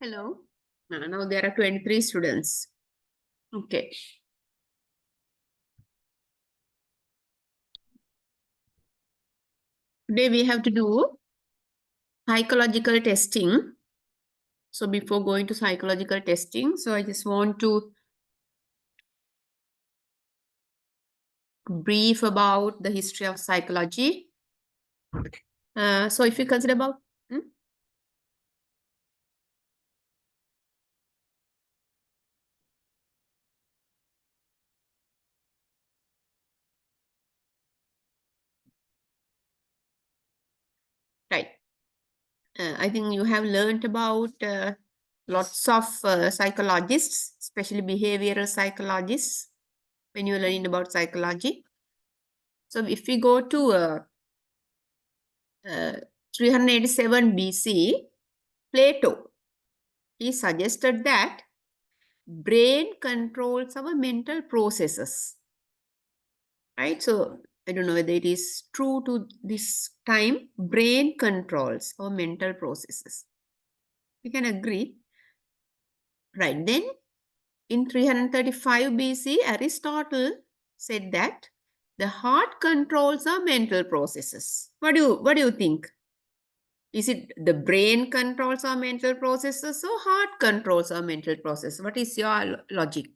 Hello. Now there are 23 students. Okay. Today we have to do psychological testing. So before going to psychological testing, so I just want to brief about the history of psychology. So if you consider about, right. I think you have learned about lots of psychologists, especially behavioral psychologists, when you're learning about psychology. So if we go to 387 BC, Plato, he suggested that brain controls our mental processes, right? So I don't know whether it is true to this time. Brain controls our mental processes. We can agree, right? Then in 335 BC, Aristotle said that the heart controls our mental processes. What do you think? Is it the brain controls our mental processes or heart controls our mental process? What is your logic?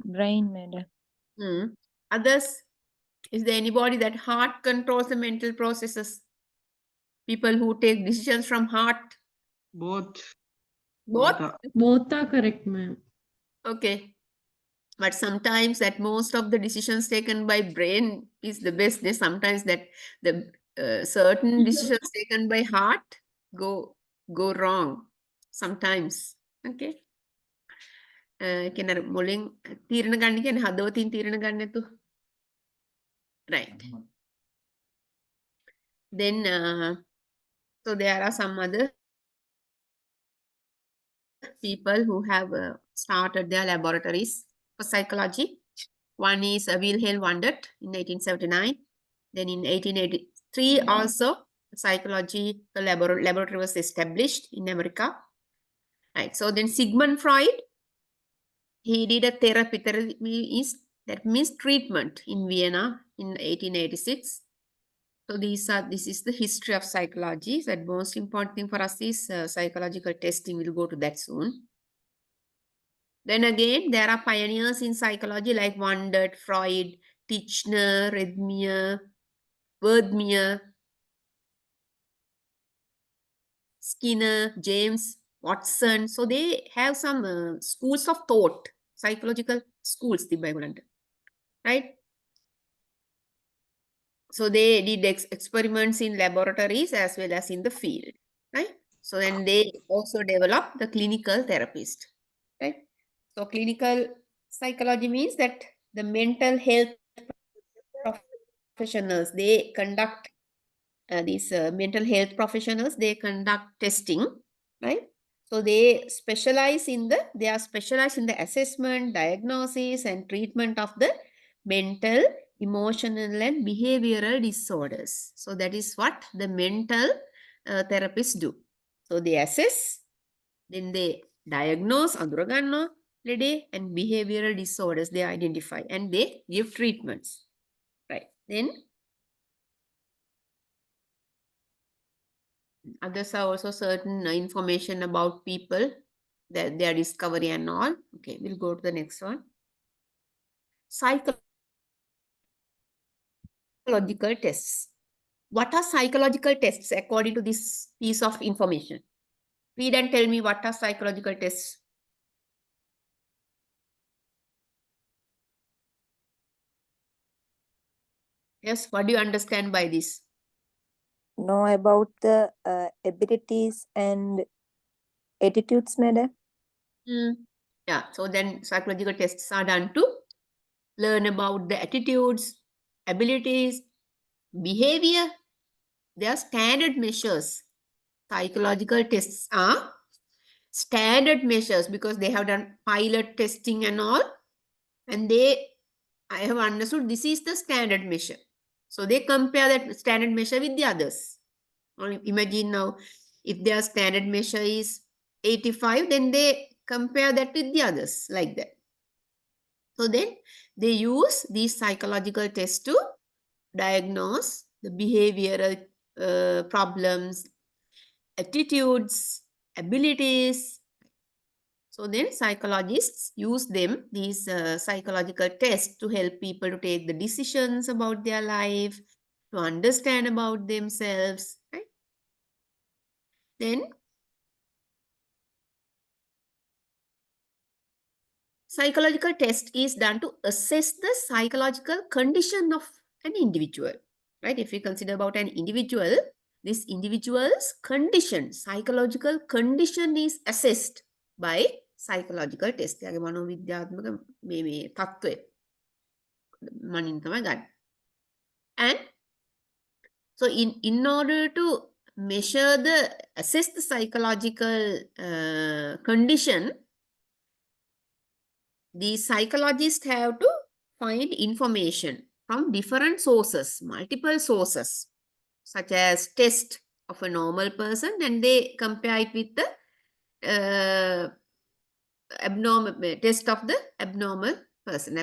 Brain, madam. Others, is there anybody that heart controls the mental processes? People who take decisions from heart? Both. Both? Both are correct, ma'am. Okay. But sometimes that most of the decisions taken by brain is the best. There's sometimes that the certain decisions taken by heart go wrong. Sometimes. Okay. Kena muling තීරණ ගන්න කියන්නේ හදවතින් තීරණ ගන්න නැතුව. Right. Then so there are some other people who have started their laboratories for psychology. One is Wilhelm Wundt in 1879. Then in 1883 also psychology laboratory was established in America. Right. So then Sigmund Freud, he did a therapy is that means treatment in Vienna in 1886. So this is the history of psychology. So the most important thing for us is psychological testing. We'll go to that soon. Then again, there are pioneers in psychology like Wundt, Freud, Titchener, Redmier, Werthmier, Skinner, James, Watson. So they have some schools of thought, psychological schools, right? So they did experiments in laboratories as well as in the field, right? So then they also developed the clinical therapist, right? So clinical psychology means that the mental health professionals, they conduct these mental health professionals, they conduct testing, right? So they are specialized in the assessment, diagnosis and treatment of the mental, emotional and behavioral disorders. So that is what the mental therapists do. So they assess, then they diagnose, anduraganno, and behavioral disorders they identify and they give treatments, right? Then others are also certain information about people, their discovery and all. Okay, we'll go to the next one. Psychological tests. What are psychological tests according to this piece of information? Read and tell me what are psychological tests. Yes, what do you understand by this? Know about the abilities and attitudes, madam. Yeah, so then psychological tests are done to learn about the attitudes, abilities, behavior. They are standard measures. Psychological tests are standard measures because they have done pilot testing and all. And I have understood this is the standard measure. So they compare that standard measure with the others. Or imagine now, if their standard measure is 85, then they compare that with the others, like that. So then they use these psychological tests to diagnose the behavioral problems, attitudes, abilities. So then psychologists use these psychological tests, to help people to take the decisions about their life, to understand about themselves, right? Then psychological test is done to assess the psychological condition of an individual, right? If we consider about an individual, this individual's condition, psychological condition is assessed by psychological test. එයාගේ මනෝවිද්‍යාත්මක මේ තත්ත්වය මනින් තමයි ගන්න. And so in order to measure assess the psychological condition, the psychologists have to find information from different sources, multiple sources, such as test of a normal person, and they compare it with the abnormal test of the abnormal person,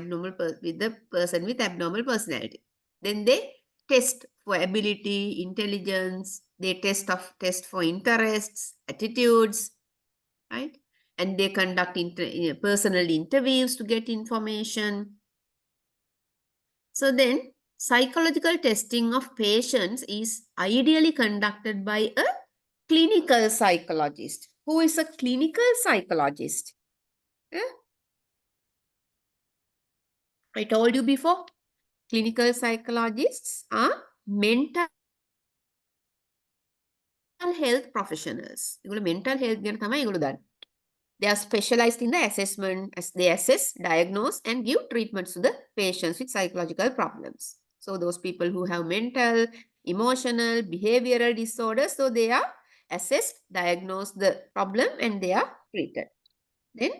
with the person with abnormal personality. Then they test for ability, intelligence, they test for interests, attitudes, right? And they conduct personal interviews to get information. So then psychological testing of patients is ideally conducted by a clinical psychologist. Who is a clinical psychologist? I told you before, clinical psychologists are mental health professionals. Mental health ගැන තමයි ඒගොල්ලෝ දන්නේ. They are specialized in the assessment, as they assess, diagnose, and give treatments to the patients with psychological problems. So those people who have mental, emotional, behavioral disorders, so they are assessed, diagnose the problem, and they are treated. Then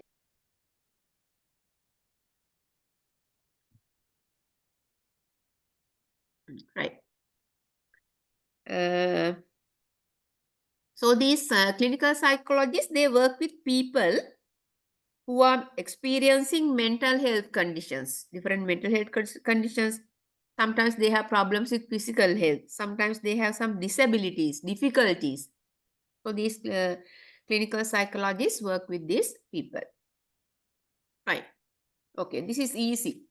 right. So these clinical psychologists, they work with people who are experiencing mental health conditions, different mental health conditions. Sometimes they have problems with physical health. Sometimes they have some disabilities, difficulties. So these clinical psychologists work with these people. Right. Okay, this is easy.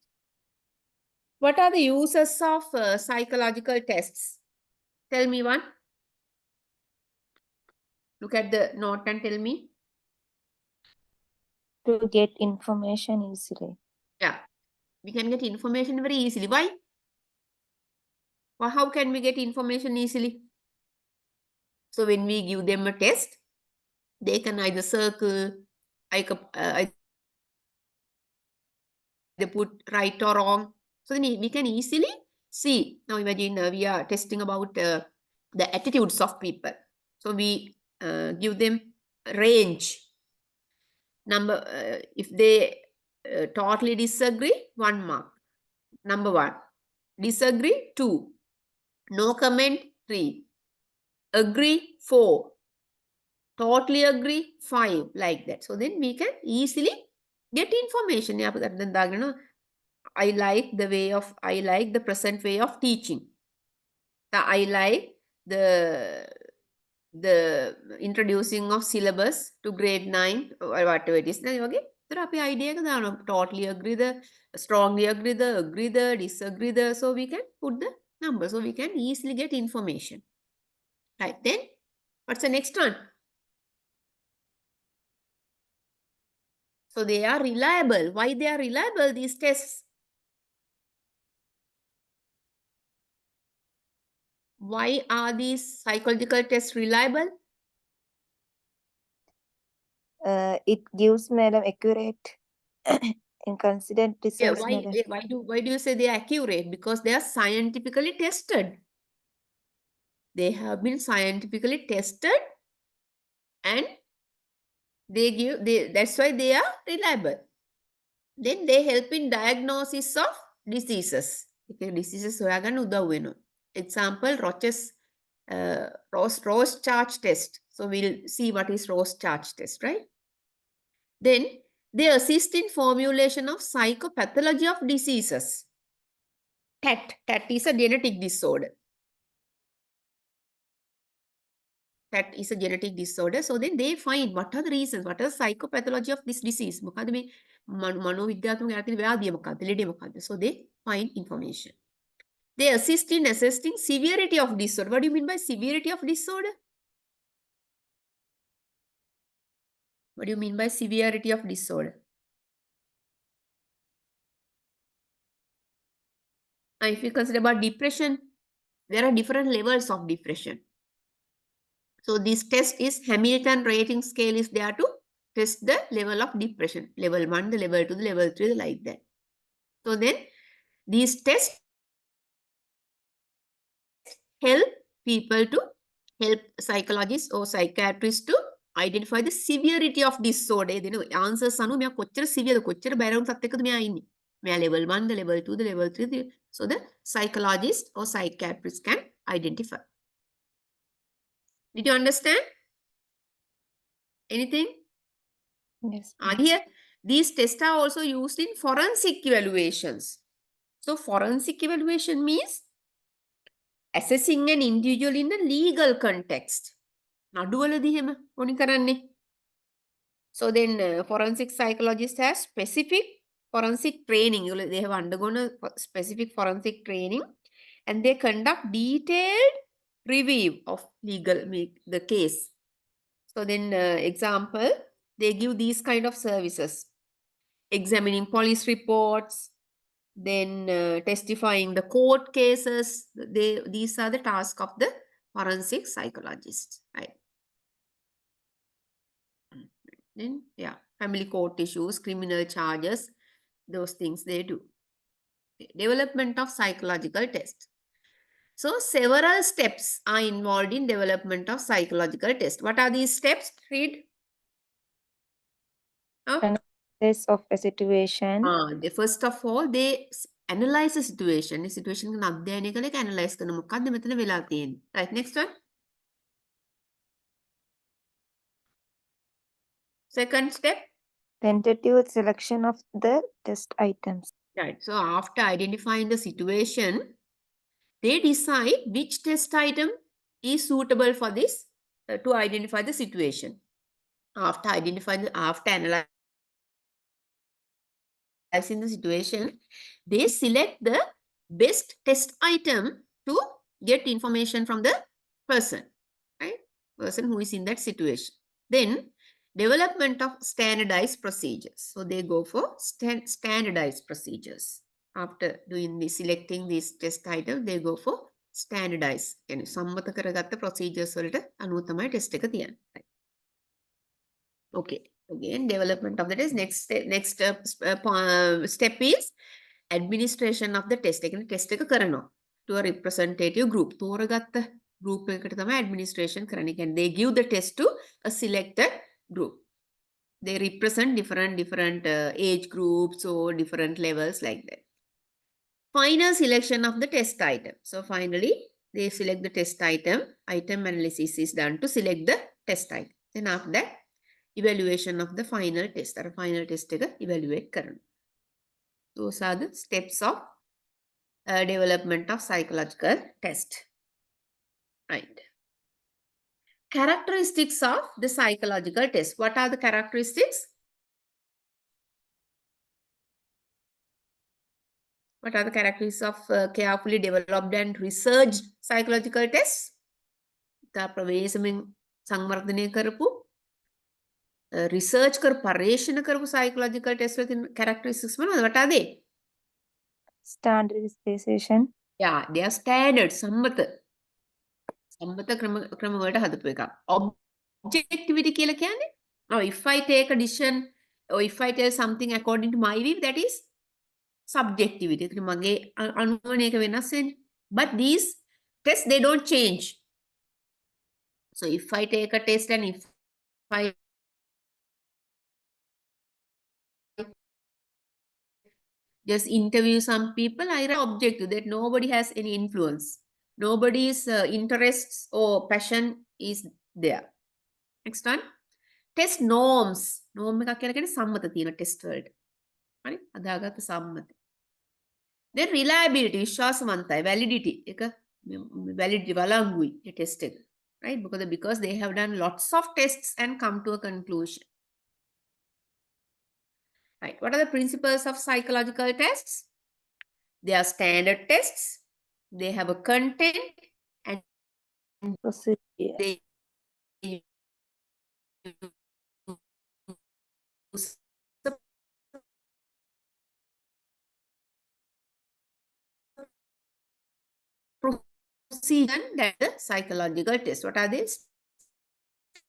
What are the uses of psychological tests? Tell me one. Look at the note and tell me. To get information easily. Yeah, we can get information very easily. Why? Or how can we get information easily? So when we give them a test, they can either circle, either put right or wrong. So then we can easily see. Now imagine we are testing about the attitudes of people. So we give them a range. If they totally disagree, 1 mark. Number 1. Disagree, 2. No comment, 3. Agree, 4. Totally agree, 5. Like that. So then we can easily get information. I like the present way of teaching. I like the introducing of syllabus to grade 9 or whatever it is. Okay. Idea totally agree the, strongly agree the, disagree the. So we can put the number. So we can easily get information. Right. Then what's the next one? So they are reliable. Why they are reliable, these tests? Why are these psychological tests reliable? It gives madam accurate and considered Yeah, results, madam. why do you say they are accurate? Because they are scientifically tested. They have been scientifically tested, and that's why they are reliable. Then they help in diagnosis of diseases. එක diseases හොයාගන්න උදව් වෙනවා. Example, Roche charge test. So we'll see what is Roche charge test, right? Then they assist in formulation of psychopathology of diseases. TAT is a genetic disorder. That is a genetic disorder. So then they find what are the reasons, what are the psychopathology of this disease. මොකද මේ මනෝවිද්‍යාත්මක යාතින ව්‍යාධිය මොකක්ද, ලෙඩේ මොකක්ද. So they find information. They assist in assessing severity of disorder. What do you mean by severity of disorder? What do you mean by severity of disorder? If you consider about depression, there are different levels of depression. So this test is Hamilton rating scale is there to test the level of depression. Level 1, the level 2, the level 3, like that. So then these tests help people to help psychologists or psychiatrists to identify the severity of disorder. Then answers අනුව මෙයා කොච්චර severe කොච්චර බැරවුම් තත්යකද මෙයා ඉන්නේ. මෙයා level 1, the level 2, the level 3. So the psychologist or psychiatrist can identify. Did you understand? Anything? Yes. Here, these tests are also used in forensic evaluations. So forensic evaluation means assessing an individual in a legal context. නඩුවලදී එහෙම ඕනි කරන්නේ. So then forensic psychologist has specific forensic training. They have undergone a specific forensic training and they conduct detailed review of the case. So then example, they give these kind of services. Examining police reports, then testifying the court cases. These are the tasks of the forensic psychologist, right? Then family court issues, criminal charges, those things they do. Development of psychological test. So several steps are involved in development of psychological test. What are these steps? Read. Analysis of a situation. First of all, they analyze the situation. The situation can අධ්‍යයනය කළ එක analyze කරන මොකක්ද මෙතන වෙලා තියෙන්නේ. Right, next one. Second step. Tentative selection of the test items. Right. So after identifying the situation, they decide which test item is suitable for this to identify the situation. After analyzing the situation, they select the best test item to get information from the person, right? Person who is in that situation. Then development of standardized procedures. So they go for standardized procedures. After doing the selecting this test item, they go for standardized. කියන්නේ සම්මත කරගත්ත procedures වලට අනුව තමයි test එක තියන්නේ. Right. Okay. Again, development of the test. Next step is administration of the test. එකනේ test එක කරනවා to a representative group. තෝරගත්ත group එකකට තමයි administration කරන්නේ. කියන්නේ they give the test to a selected group. They represent different age groups or different levels like that. Final selection of the test item. So finally, they select the test item. Item analysis is done to select the test item. Then after that, evaluation of the final test. Or final test එක evaluate කරනවා. Those are the steps of development of psychological test. Right. Characteristics of the psychological test. What are the characteristics? What are the characteristics of carefully developed and researched psychological tests? ඉතා ප්‍රවේශමෙන් සංවර්ධනය කරපු research කර පර්යේෂණ කරපු psychological test වල තියෙන characteristics මොනවද? What are they? Standardization. Yeah, they are standard සම්මත ක්‍රම වලට හදපු එකක්. Objectivity කියලා කියන්නේ now if I take a decision or if I tell something according to my view, that is subjectivity. ඒකට මගේ අනුවන එක වෙනස් වෙන්නේ. But these tests, they don't change. So if I take a test and if I just interview some people. I write objective that nobody has any influence. Nobody's interests or passion is there. Next one. Test norms. Norm එකක් කියලා කියන්නේ සම්මත තියෙන test වලට. හරි? අදාගත්ත සම්මත. Then reliability, විශ්වාසවන්තයි. Validity එක validity වළංගුයි ඒ test එක. Right? Because they have done lots of tests and come to a conclusion. Right. What are the principles of psychological tests? They are standard tests. They have a content and Procedure. they use the procedure that the psychological test. What are these?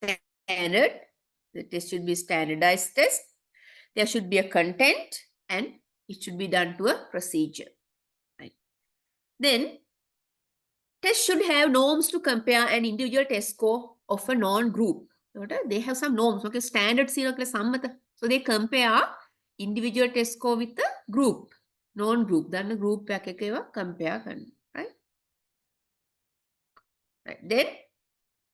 Standard. The test should be standardized test. There should be a content and it should be done to a procedure. Right. Then test should have norms to compare an individual test score of a non-group. They have some norms. Okay, standards sammata. So they compare individual test score with the group, non-group. Then the group compare. Right? Right. Then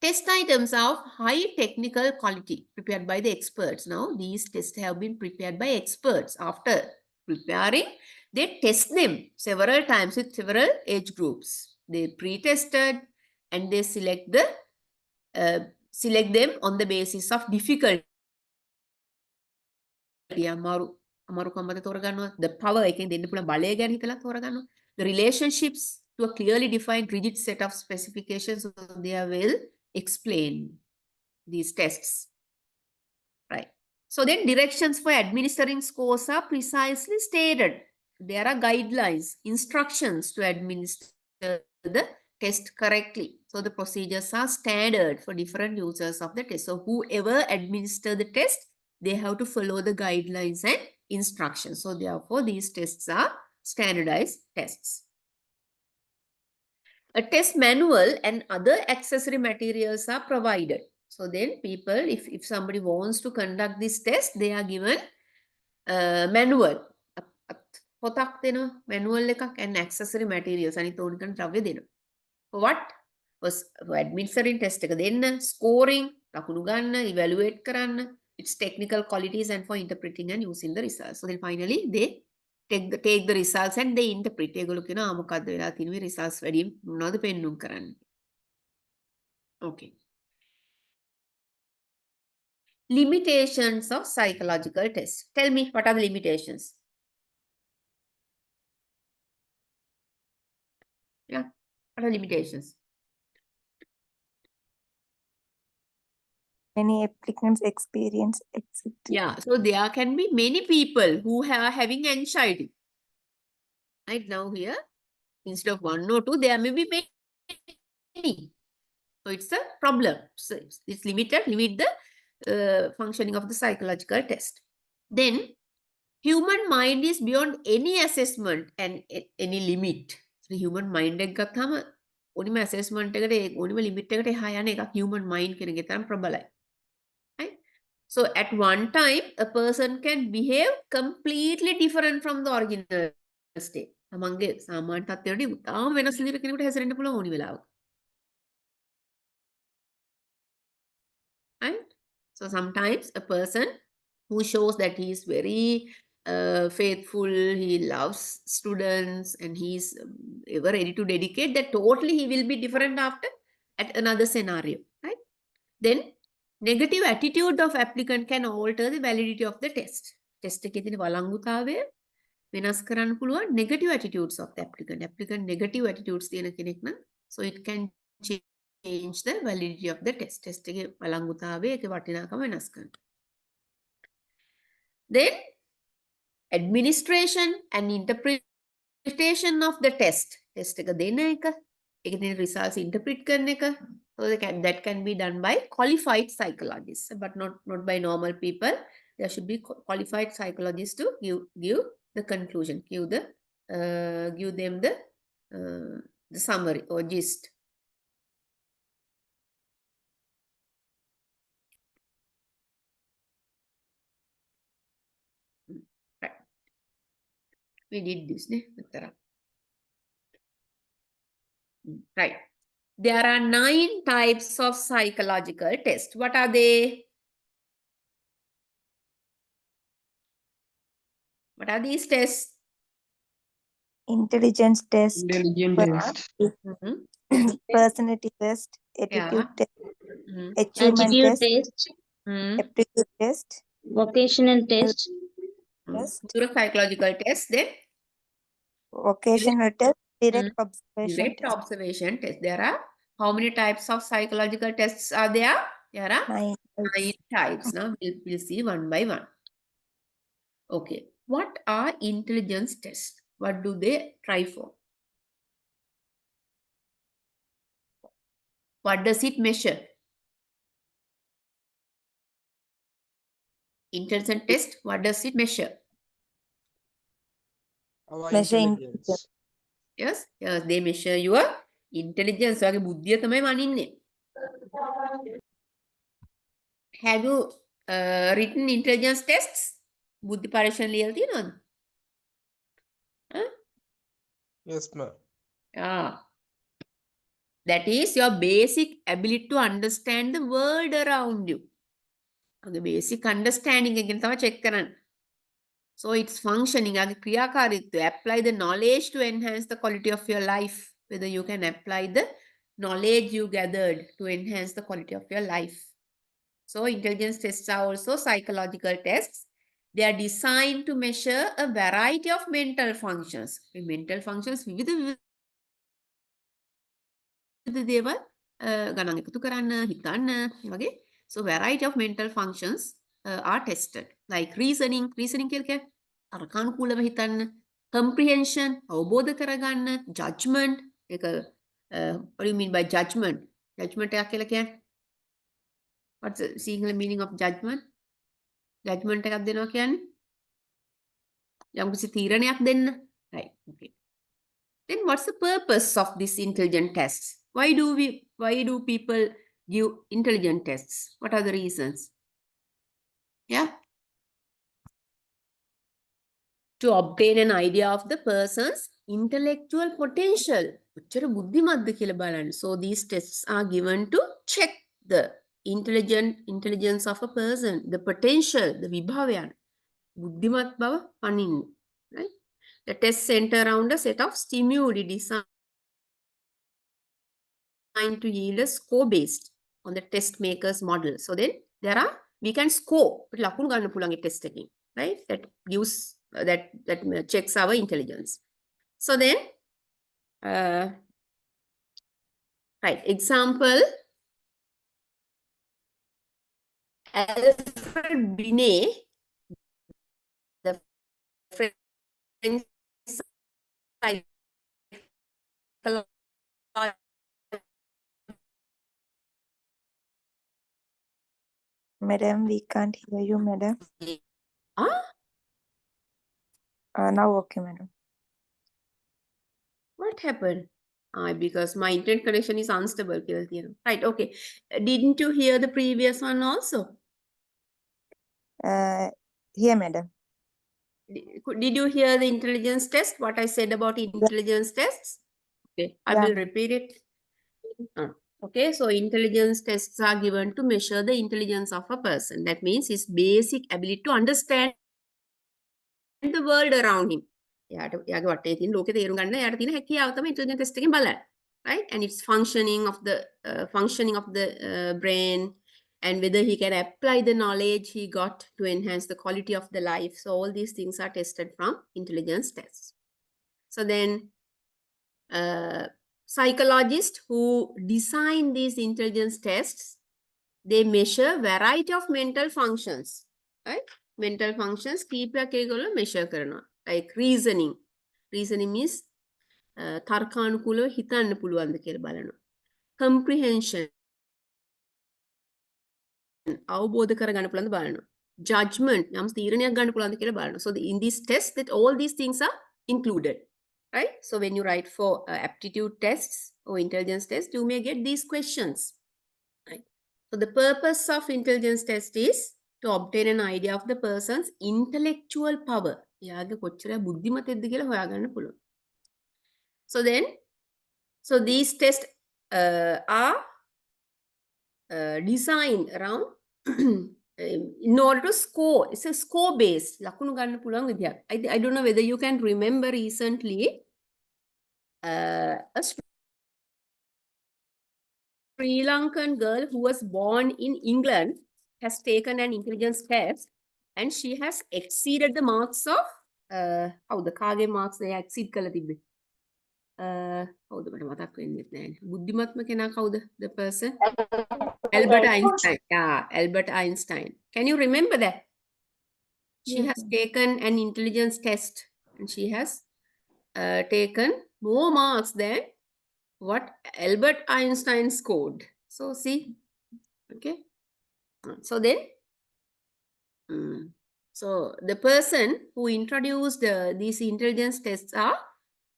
test items are of high technical quality prepared by the experts. Now these tests have been prepared by experts. After preparing, they test them several times with several age groups. They pre-tested and they select them on the basis of difficulty. The power the relationships to a clearly defined rigid set of specifications, so they are well explained, these tests. Right. So then directions for administering scores are precisely stated. There are guidelines, instructions to administer the test correctly. So the procedures are standard for different users of the test. So whoever administer the test, they have to follow the guidelines and instructions. So therefore these tests are standardized tests. A test manual and other accessory materials are provided. So then people, if somebody wants to conduct this test, they are given manual. පොතක් දෙනවා, manual එකක් and accessory materials අනිත් ඕන කරන ද්‍රව්‍ය දෙනවා. For what? For administering test එක දෙන්න, scoring, ලකුණු ගන්න, evaluate කරන්න, its technical qualities and for interpreting and using the results. So then finally they take the results and they interpret. ඒගොල්ලෝ කියනවා මොකද්ද වෙලා තියෙන්නේ results වලින් මොනවද පෙන්නුම් කරන්නේ. Okay. Limitations of psychological tests. Tell me, what are the limitations? Yeah, what are the limitations? Many applicants experience anxiety. Yeah, so there can be many people who are having anxiety. Right now here, instead of 1 or 2, there may be many. So it's a problem. So it's limit the functioning of the psychological test. Then human mind is beyond any assessment and any limit. So human mind එක ගත්තාම ඕනිම assessment එකට ඕනිම limit එකට එහා යන එකක් human mind කියන එක තරම් ප්‍රබලයි. Right? So at one time a person can behave completely different from the original state. තමන්ගේ සාමාන්‍ය තත්ත්වයට උතාම වෙනස් විදිහට කෙනෙකුට හැසිරෙන්න පුළුවන් ඕනි වෙලාවක. Right? So sometimes a person who shows that he is very faithful, he loves students and he's ever ready to dedicate, that totally he will be different after at another scenario. Right? Then negative attitude of applicant can alter the validity of the test. Test එකේ තියෙන වළංගුතාවය වෙනස් කරන්න පුළුවන් negative attitudes of the applicant. Applicant negative attitudes තියෙන කෙනෙක් නම්, so it can change the validity of the test. Test එකේ වළංගුතාවය ඒකේ වටිනාකම වෙනස් කරනවා. Then administration and interpretation of the test. Test එක දෙන එක, ඒකේ තියෙන results interpret කරන එක. So that can be done by qualified psychologists, but not by normal people. There should be qualified psychologists to give the conclusion, give them the summary or gist. Right. We did this, ne? Right. There are 9 types of psychological tests. What are they? What are these tests? Intelligence test, Intelligent per- test. Mhm. personality test, Yeah. attitude test, Mhm. achievement Attitude test, test, Mhm. aptitude test, vocational test, test, Neuropsychological test, then vocational test, direct Mm. observation direct test. observation test. There are how many types of psychological tests are there? There are 9 9 types. types. Now we'll see one by one. Okay. What are intelligence tests? What do they try for? What does it measure? Intelligence test, what does it measure? Our Measure intelligence. Yes, yes, they measure your intelligence. ඔයාගේ බුද්ධිය තමයි මනින්නේ. Have you written intelligence tests? බුද්ධි පරීක්ෂණ ලියලා තියෙනවද? Yes, ma'am. Ah, that is your basic ability to understand the world around you. ඔගේ basic understanding එකෙන් තමයි check කරන්නේ. So it's functioning. අගේ ක්‍රියාකාරීත්වය, apply the knowledge to enhance the quality of your life. Whether you can apply the knowledge you gathered to enhance the quality of your life. So intelligence tests are also psychological tests. They are designed to measure a variety of mental functions. Mental functions විවිධ දේවල් ගණන් එකතු කරන්න, හිතන්න, ඒ වගේ. So variety of mental functions are tested. Like reasoning. Reasoning කියන්නේ තර්කානුකූලව හිතන්න. Comprehension, අවබෝධ කරගන්න. Judgment, ඒක what do you mean by judgment? Judgment එකක් කියලා කියන්නේ what's the single meaning of judgment? Judgment එකක් දෙනවා කියන්නේ යම්කිසි තීරණයක් දෙන්න. Right. Okay. Then what's the purpose of this intelligent tests? Why do people give intelligent tests? What are the reasons? Yeah. To obtain an idea of the person's intellectual potential. කොච්චර බුද්ධිමත්ද කියලා බලන්න. So these tests are given to check the intelligence of a person, the potential, the vibhavyan. බුද්ධිමත් බව පනින්න. Right? The test center around a set of stimuli designed to yield a score based on the test maker's model. So then we can score. ලකුණු ගන්න පුළුවන් ඒ test එකකින්. Right? That gives that checks our intelligence. So then right, example, Alfred Binet, the French psychologist. Madam, we can't hear you, madam. Ah, Now okay, madam. what happened? Because my internet connection is unstable. Right, okay. Didn't you hear the previous one also? Here, madam. Did you hear the intelligence test? What I said about intelligence tests? Okay, I Yeah. will repeat it. Okay, so intelligence tests are given to measure the intelligence of a person. That means his basic ability to understand the world around him. එයාගේ වටේ තියෙන ලෝකේ තේරුම් ගන්න එයාට තියෙන හැකියාව තමයි intelligence test එකෙන් බලන්නේ. Right? And it's functioning of the brain, and whether he can apply the knowledge he got to enhance the quality of the life. So all these things are tested from intelligence tests. So then psychologists who design these intelligence tests, they measure variety of mental functions. Right? Mental functions කීපයක් ඒගොල්ලෝ measure කරනවා. Like reasoning. Reasoning means තර්කානුකූලව හිතන්න පුළුවන්ද කියලා බලනවා. Comprehension, අවබෝධ කරගන්න පුළුවන්ද බලනවා. Judgment, යම් තීරණයක් ගන්න පුළුවන්ද කියලා බලනවා. So in this test, that all these things are included. Right? So when you write for aptitude tests or intelligence tests, you may get these questions. Right? So the purpose of intelligence test is to obtain an idea of the person's intellectual power. එයාගේ කොච්චර බුද්ධිමතෙක්ද කියලා හොයාගන්න පුළුවන්. So these tests are designed around in order to score. It's a score based. ලකුණු ගන්න පුළුවන් විදියක්. I don't know whether you can remember recently a Sri Lankan girl who was born in England has taken an intelligence test and she has exceeded the marks of the කාගේ marks they exceed කළ තිබ්බේ. කවුද මට මතක් වෙන්නේ නැහැ. බුද්ධිමත්ම කෙනා කවුද? The person? Albert Einstein. Yeah, Albert Einstein. Can you remember that? She Yes, has taken an intelligence test and she has taken more marks than what Albert Einstein scored. So see, okay. So then, so the person who introduced these intelligence tests are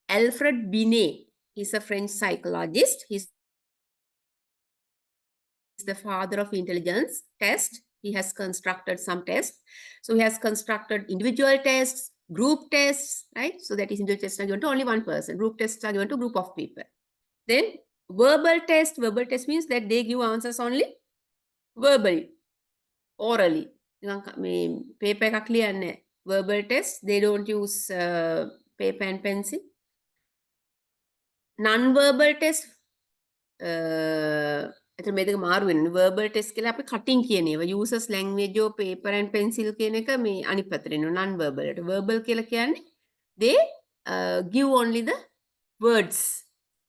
Alfred Binet. He's a French psychologist. He's the father of intelligence test. He has constructed some tests. So he has constructed individual tests, group tests, right? So that is individual tests are given to only one person. Group tests are given to group of people. Then verbal test. Verbal test means that they give answers only verbally, orally. Paper එකක් ලියන්නේ. Verbal test, they don't use paper and pencil. Non-verbal test. එතන මේ දෙක මාරු වෙනවා. verbal test කියලා අපි cutting කියන ඒවා. users language or paper and pencil කියන එක මේ අනිත් පැත්තට එනවා. non-verbal ට. verbal කියලා කියන්නේ they give only the words.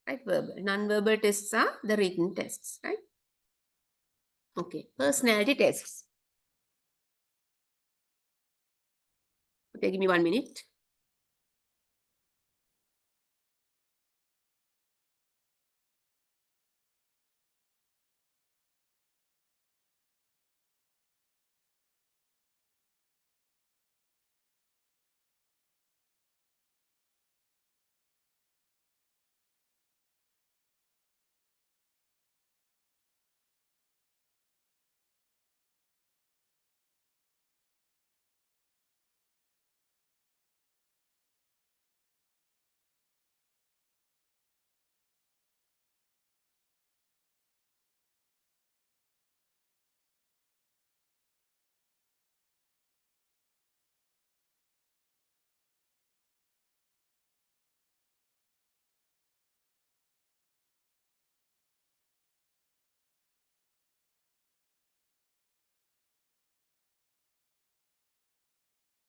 Right? Verbal. Non-verbal tests are the written tests. Right? Okay. Personality tests. Okay, give me 1 minute.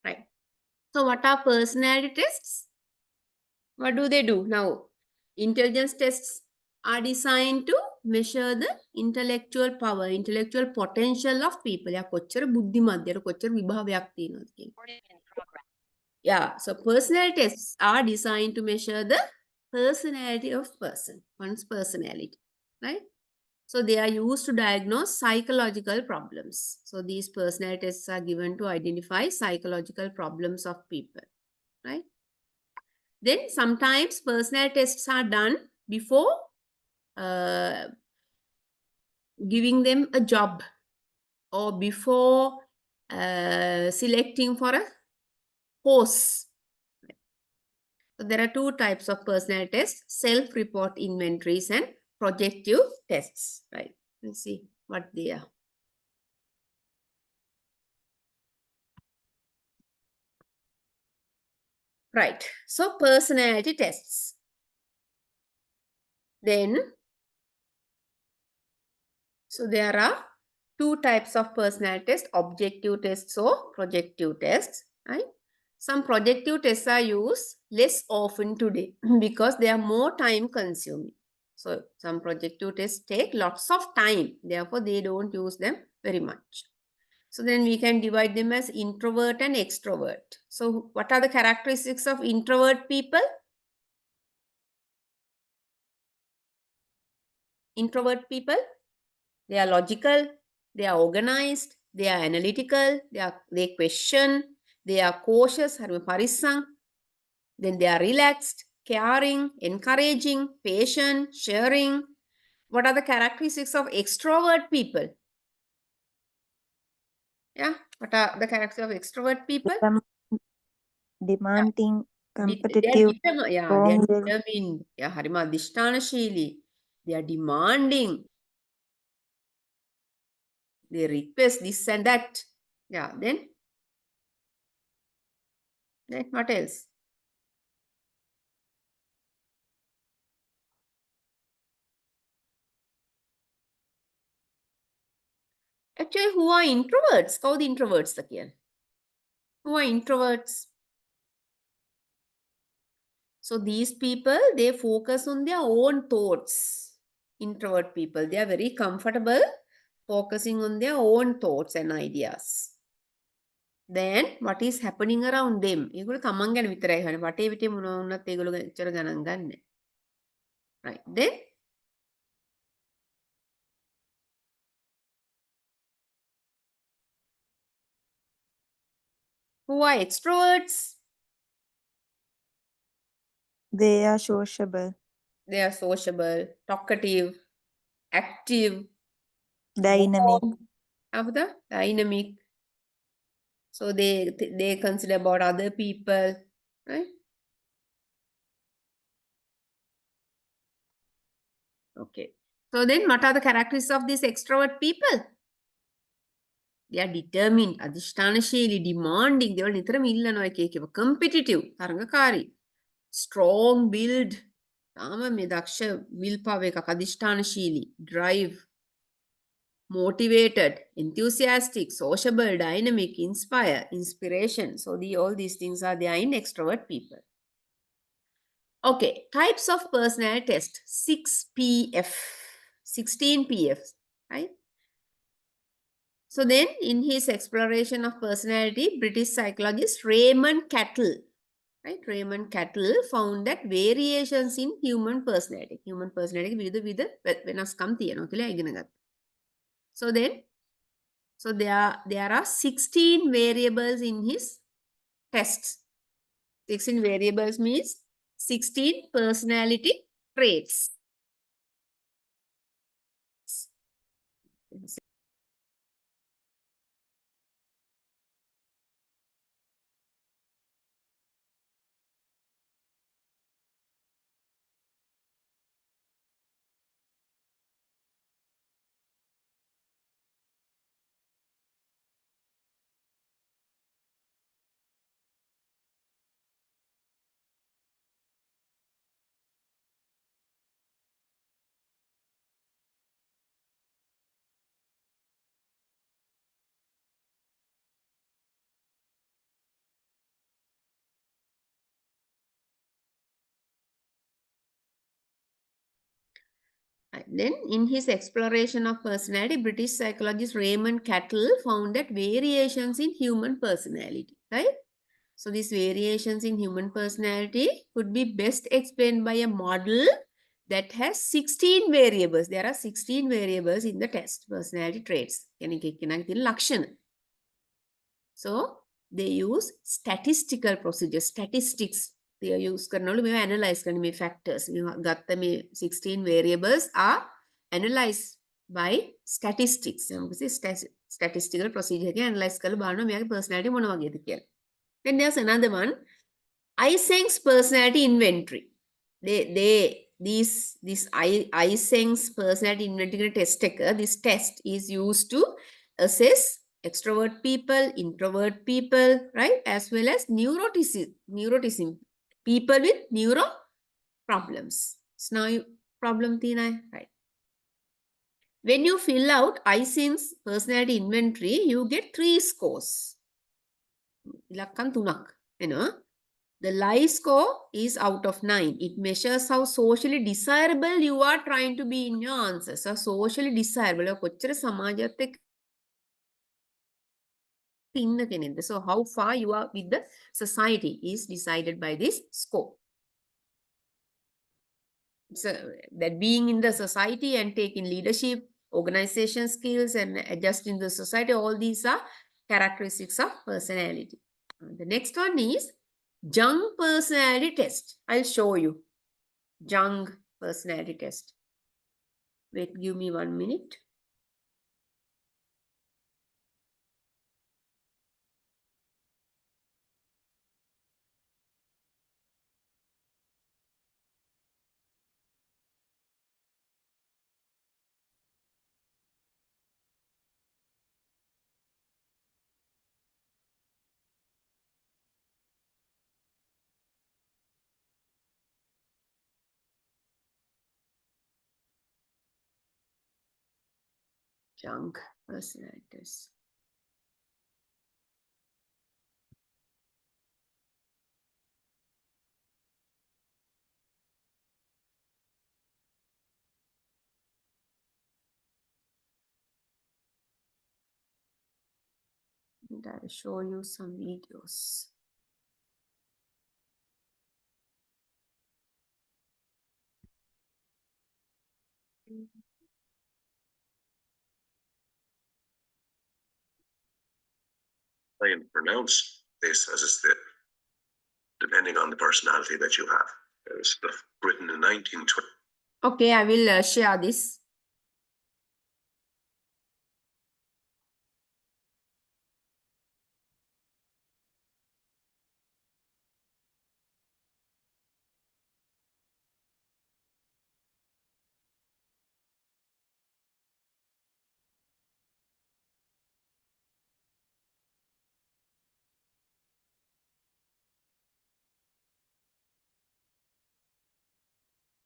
Right. So what are personality tests? What do they do? Now, intelligence tests are designed to measure the intellectual power, intellectual potential of people. යා කොච්චර බුද්ධිමත්ද, යාට කොච්චර විභාවයක් තියෙනවද කියන. Yeah, so personality tests are designed to measure the personality of person, one's personality, right? So they are used to diagnose psychological problems. So these personality tests are given to identify psychological problems of people, right? Then sometimes personality tests are done before giving them a job or before selecting for a course. So there are two types of personality tests: self-report inventories and projective tests, right? Let's see what they are. Right, so personality tests. Then, so there are two types of personality tests: objective tests or projective tests, right? Some projective tests are used less often today because they are more time consuming. So some projective tests take lots of time, therefore they don't use them very much. So then we can divide them as introvert and extrovert. So what are the characteristics of introvert people? Introvert people, they are logical, they are organized, they are analytical, they question, they are cautious, then they are relaxed, caring, encouraging, patient, sharing. What are the characteristics of extrovert people? Yeah, what are the characteristics of extrovert people? demanding, They are competitive, determined. Yeah, they are strong-willed, determined. Yeah, harima adishtanashili. They are demanding. They request this and that. Yeah, then what else? Actually, who are introverts? How the introverts again? Who are introverts? So these people, they focus on their own thoughts. Introvert people, they are very comfortable focusing on their own thoughts and ideas. Then what is happening around them? ඒගොල්ලෝ තමන් ගැන විතරයි හොයන්නේ. වටේ පිටේ මොනවා වුණත් ඒගොල්ලෝ එච්චර ගණන් ගන්නෑ. Right. Then who are extroverts? they are sociable, They are sociable, talkative, active, dynamic, warm, apa dynamic. So they consider about other people, right? Okay. So then what are the characteristics of these extrovert people? They are determined, adishtanashili, demanding. They are නිතරම ඉල්ලනවා එක එකව. Competitive, තරඟකාරී. Strong willed. තාම මේ දක්ෂ will power එකක් අධිෂ්ඨානශීලී. Drive. Motivated, enthusiastic, sociable, dynamic, inspire, inspiration. So all these things are there in extrovert people. Okay, types of personality test. 6PF. 16PF, right? So then, in his exploration of personality, British psychologist Raymond Cattell, right? Raymond Cattell found that variations in human personality. Human personality විවිධ වෙනස්කම් තියෙනවා කියලා ඉගෙන ගත්තා. So then, so there are 16 variables in his tests. 16 variables means 16 personality traits. Then, in his exploration of personality, British psychologist Raymond Cattell found that variations in human personality, right? So, these variations in human personality could be best explained by a model that has 16 variables. There are 16 variables in the test, personality traits. So, they use statistical procedures, statistics. They use analyze factors. 16 variables are analyzed by statistics. Statistical procedure analyze personality. Then there's another one, Eysenck's personality inventory. This Eysenck's personality inventory test taker, this test is used to assess extrovert people, introvert people, right? As well as neuroticism, people with neuro problems. Now problem thina, right? When you fill out Eysenck's personality inventory, you get 3 scores. ඉලක්කම් 3ක් එනවා. The lie score is out of 9. It measures how socially desirable you are trying to be in your answers. So socially desirable. කොච්චර සමාජයත් එක්ක ඉන්න කෙනෙක්ද? So how far you are with the society is decided by this score. So that being in the society and taking leadership, organization skills and adjusting the society, all these are characteristics of personality. The next one is Jung personality test. I'll show you. Jung personality test. Wait, give me 1 minute. Junk personalities. And I will show you some videos. Try and pronounce this as it's the, depending on the personality that you have. There's stuff written in 1920. Okay, I will share this.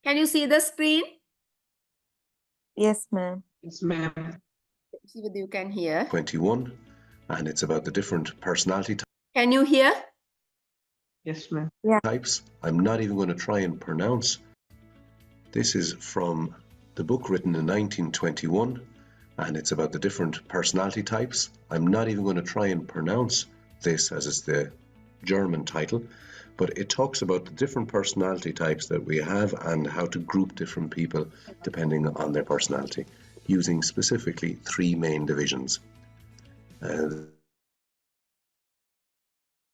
Can you see the screen? Yes, ma'am. Yes, ma'am. See whether you can hear. 21, and it's about the different personality Can you hear? Yes, ma'am. types. I'm not even going to try and pronounce. This is from the book written in 1921, and it's about the different personality types. I'm not even going to try and pronounce this as it's the German title, but it talks about the different personality types that we have and how to group different people depending on their personality, using specifically 3 main divisions.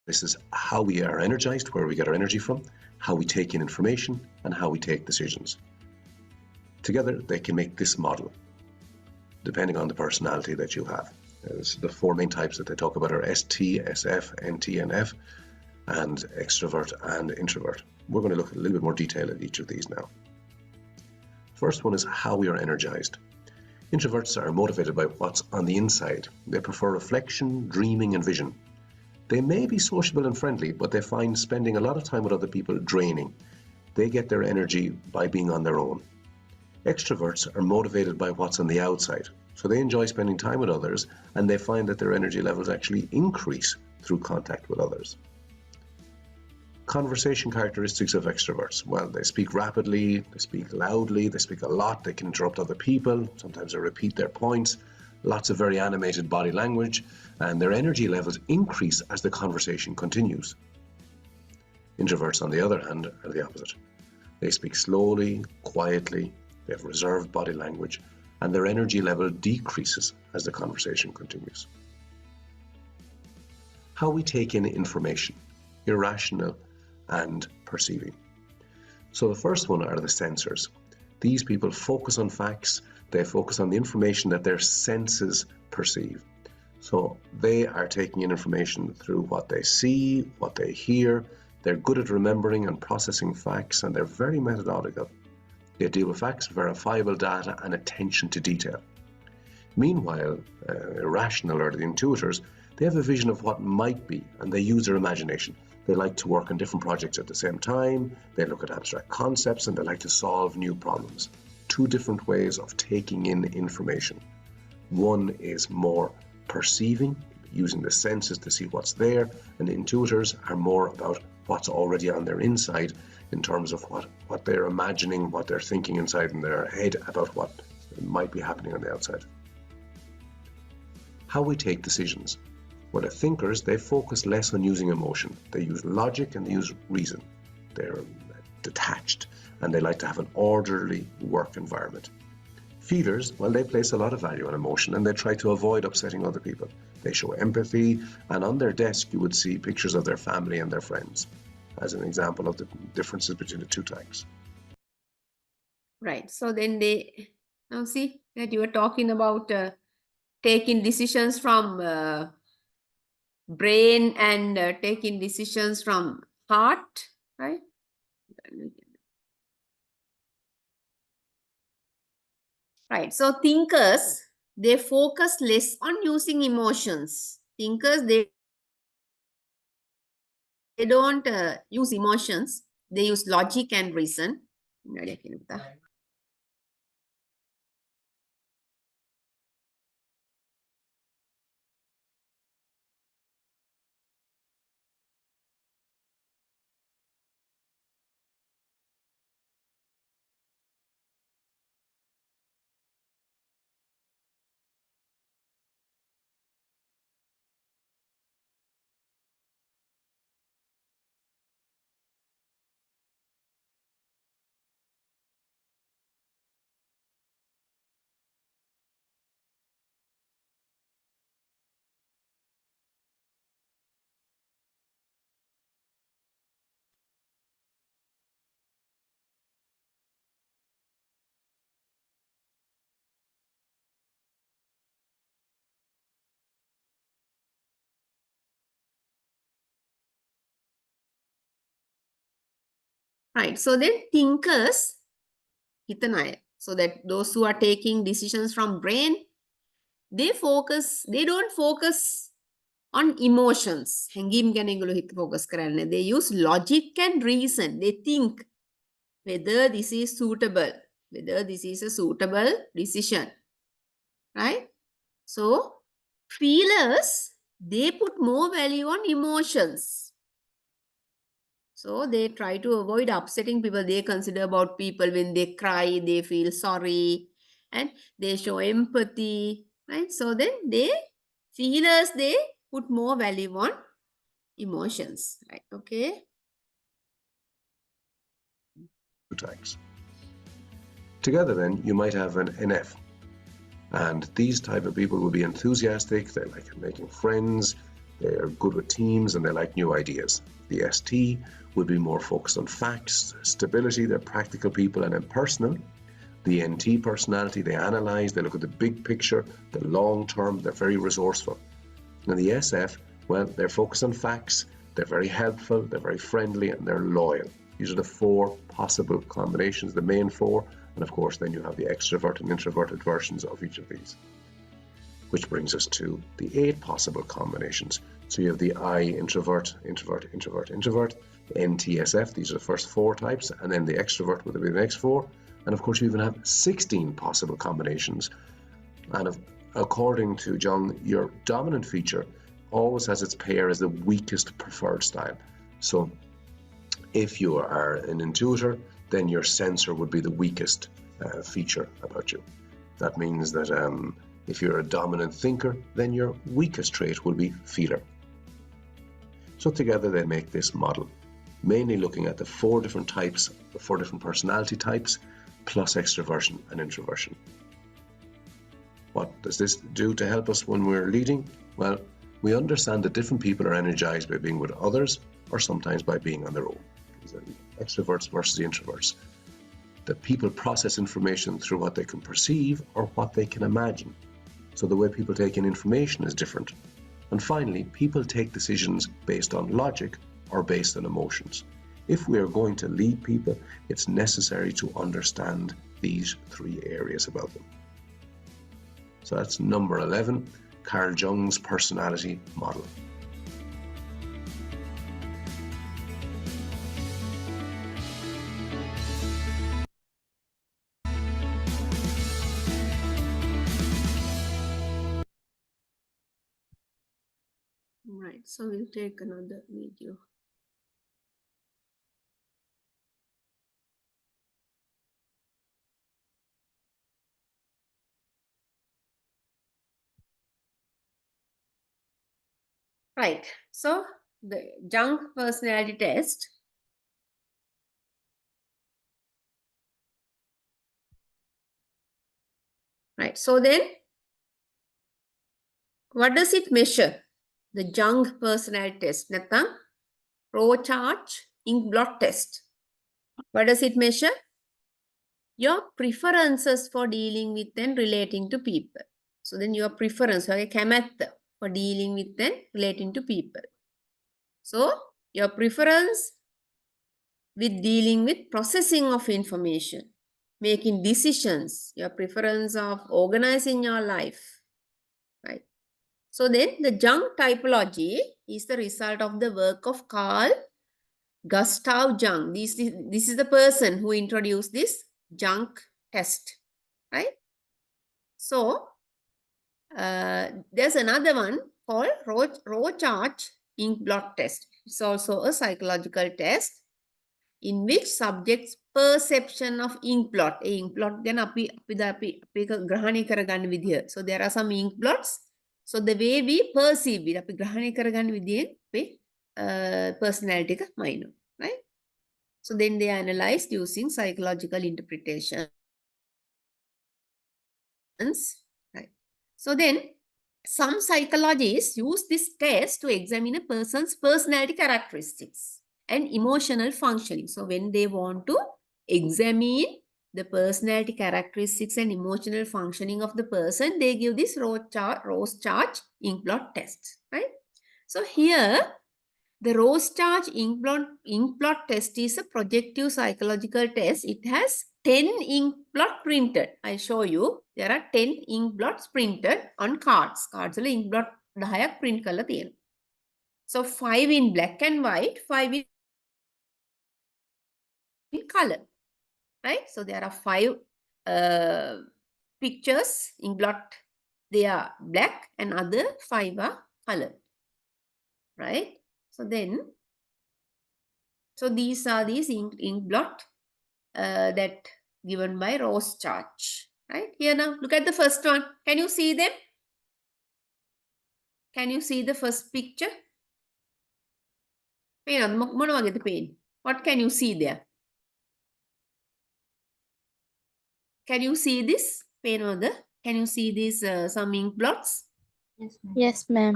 This is how we are energized, where we get our energy from, how we take in information, and how we take decisions. Together, they can make this model, depending on the personality that you have. The 4 main types that they talk about are ST, SF, NT, and F, and extrovert and introvert. We're going to look at a little bit more detail at each of these now. First one is how we are energized. Introverts are motivated by what's on the inside. They prefer reflection, dreaming, and vision. They may be sociable and friendly, but they find spending a lot of time with other people draining. They get their energy by being on their own. Extroverts are motivated by what's on the outside, so they enjoy spending time with others, and they find that their energy levels actually increase through contact with others. Conversation characteristics of extroverts. Well, they speak rapidly, they speak loudly, they speak a lot, they can interrupt other people, sometimes they repeat their points, lots of very animated body language, and their energy levels increase as the conversation continues. Introverts, on the other hand, are the opposite. They speak slowly, quietly, they have reserved body language, and their energy level decreases as the conversation continues. How we take in information, irrational and perceiving. So the first one are the sensors. These people focus on facts, they focus on the information that their senses perceive. So they are taking in information through what they see, what they hear. They're good at remembering and processing facts, and they're very methodological. They deal with facts, verifiable data, and attention to detail. Meanwhile, irrational or the intuitors, they have a vision of what might be, and they use their imagination. They like to work on different projects at the same time, they look at abstract concepts, and they like to solve new problems. 2 different ways of taking in information. One is more perceiving, using the senses to see what's there, and intuitors are more about what's already on their inside in terms of what they're imagining, what they're thinking inside in their head about what might be happening on the outside. How we take decisions. Well, the thinkers, they focus less on using emotion. They use logic and they use reason. They're detached and they like to have an orderly work environment. Feelers, well, they place a lot of value on emotion and they try to avoid upsetting other people. They show empathy, and on their desk you would see pictures of their family and their friends as an example of the differences between the 2 types. Right. So then they now see that you were talking about taking decisions from brain and taking decisions from heart, right? Right. So thinkers, they focus less on using emotions. Thinkers, they don't use emotions. They use logic and reason. Right. So then thinkers, හිතන අය. So that those who are taking decisions from brain, they don't focus on emotions. හැඟීම් ගැන ඒගොල්ලෝ හිත focus කරන්නේ. They use logic and reason. They think whether this is suitable, whether this is a suitable decision. Right? So feelers, they put more value on emotions. So they try to avoid upsetting people. They consider about people when they cry, they feel sorry, and they show empathy, right? So then feelers, they put more value on emotions, right? Okay. Tags. Together then, you might have an NF. And these type of people will be enthusiastic, they like making friends, they are good with teams, and they like new ideas. The ST would be more focused on facts, stability, they're practical people and impersonal. The NT personality, they analyze, they look at the big picture, the long term, they're very resourceful. And the SF, well, they're focused on facts, they're very helpful, they're very friendly, and they're loyal. These are the 4 possible combinations, the main 4, and of course then you have the extrovert and introverted versions of each of these. Which brings us to the 8 possible combinations. So you have the I, introvert, introvert, introvert, introvert, NTSF, these are the first 4 types, and then the extrovert would be the next 4. And of course you even have 16 possible combinations. And according to Jung, your dominant feature always has its pair as the weakest preferred style. So if you are an intuitor, then your sensor would be the weakest feature about you. That means that if you're a dominant thinker, then your weakest trait will be feeler. So together they make this model, mainly looking at the 4 different types, the 4 different personality types, plus extroversion and introversion. What does this do to help us when we're leading? Well, we understand that different people are energized by being with others, or sometimes by being on their own. These are the extroverts versus the introverts. That people process information through what they can perceive or what they can imagine. So the way people take in information is different. And finally, people take decisions based on logic or based on emotions. If we are going to lead people, it's necessary to understand these 3 areas about them. So that's number 11, Carl Jung's personality model. Right. So we'll take another video. Right. So the Jung personality test. Right. So then, what does it measure? The Jung personality test. නැත්නම් Rorschach ink blot test. What does it measure? Your preferences for dealing with and relating to people. So then your preference, your කැමැත්ත for dealing with and relating to people. So your preference with dealing with processing of information, making decisions, your preference of organizing your life, right? So then the Jung typology is the result of the work of Carl Gustav Jung. This is the person who introduced this Jung test, right? So there's another one called Rorschach ink blot test. It's also a psychological test in which subjects perception of ink blot. Ink blot ගැන අපි ග්‍රහණය කරගන්න විදිය. So there are some ink blots. So the way we perceive it, අපි ග්‍රහණය කරගන්න විදියෙන් අපේ personality එක minor, right? So then they analyzed using psychological interpretations, right? So then some psychologists use this test to examine a person's personality characteristics and emotional functioning. So when they want to examine the personality characteristics and emotional functioning of the person, they give this Rorschach ink blot test, right? So here The row starch ink blot test is a projective psychological test. It has 10 ink blot printed. I show you. There are 10 ink blots printed on cards. Cards වල ink blot 10ක් print කරලා තියෙනවා. So 5 in black and white, 5 in color. Right? So there are 5 pictures ink blot. They are black and other 5 are color. Right? So then, so these are these ink blot that given by Rose Church. Right? Here now, look at the first one. Can you see them? Can you see the first picture? What can you see there? Can you see this? Can you see these some ink blots? Yes, ma'am.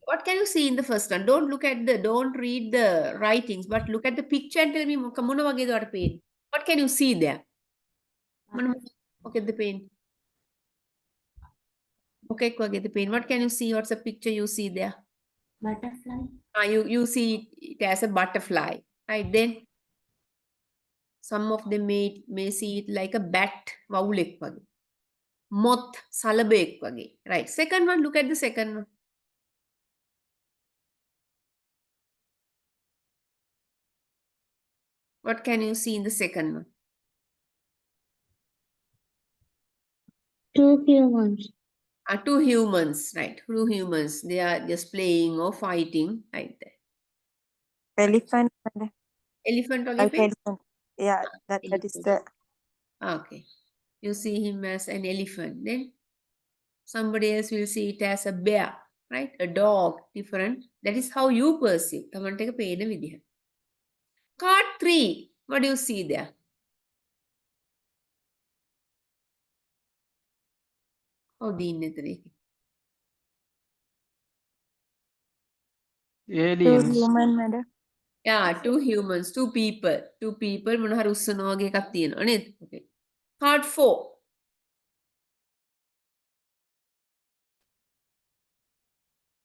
What can you see in the first one? Don't read the writings, but look at the picture and tell me what can you see there? Look at the pain. Okay, the pain. What can you see? What's the picture you see there? Butterfly. You see it as a butterfly, right? Then some of them may see it like a bat, වවුලෙක් වගේ. Moth, සලබෙක් වගේ. Right. Second one, look at the second one. What can you see in the second one? 2 humans. 2 humans, right? 2 humans. They are just playing or fighting, right there. Elephant, madam. Elephant or Like elephant? elephant. Yeah, that is the Okay. You see him as an elephant. Then somebody else will see it as a bear, right? A dog, different. That is how you perceive. තමන්ට එක පේන විදිහ. Card 3. What do you see there? Oh, දීන්නේ එතන එකේ. two Aliens. human, madam. Yeah, 2 humans, 2 people. 2 people මොන හරි උස්සනවා වගේ එකක් තියෙනවා නේද? Okay. Card 4.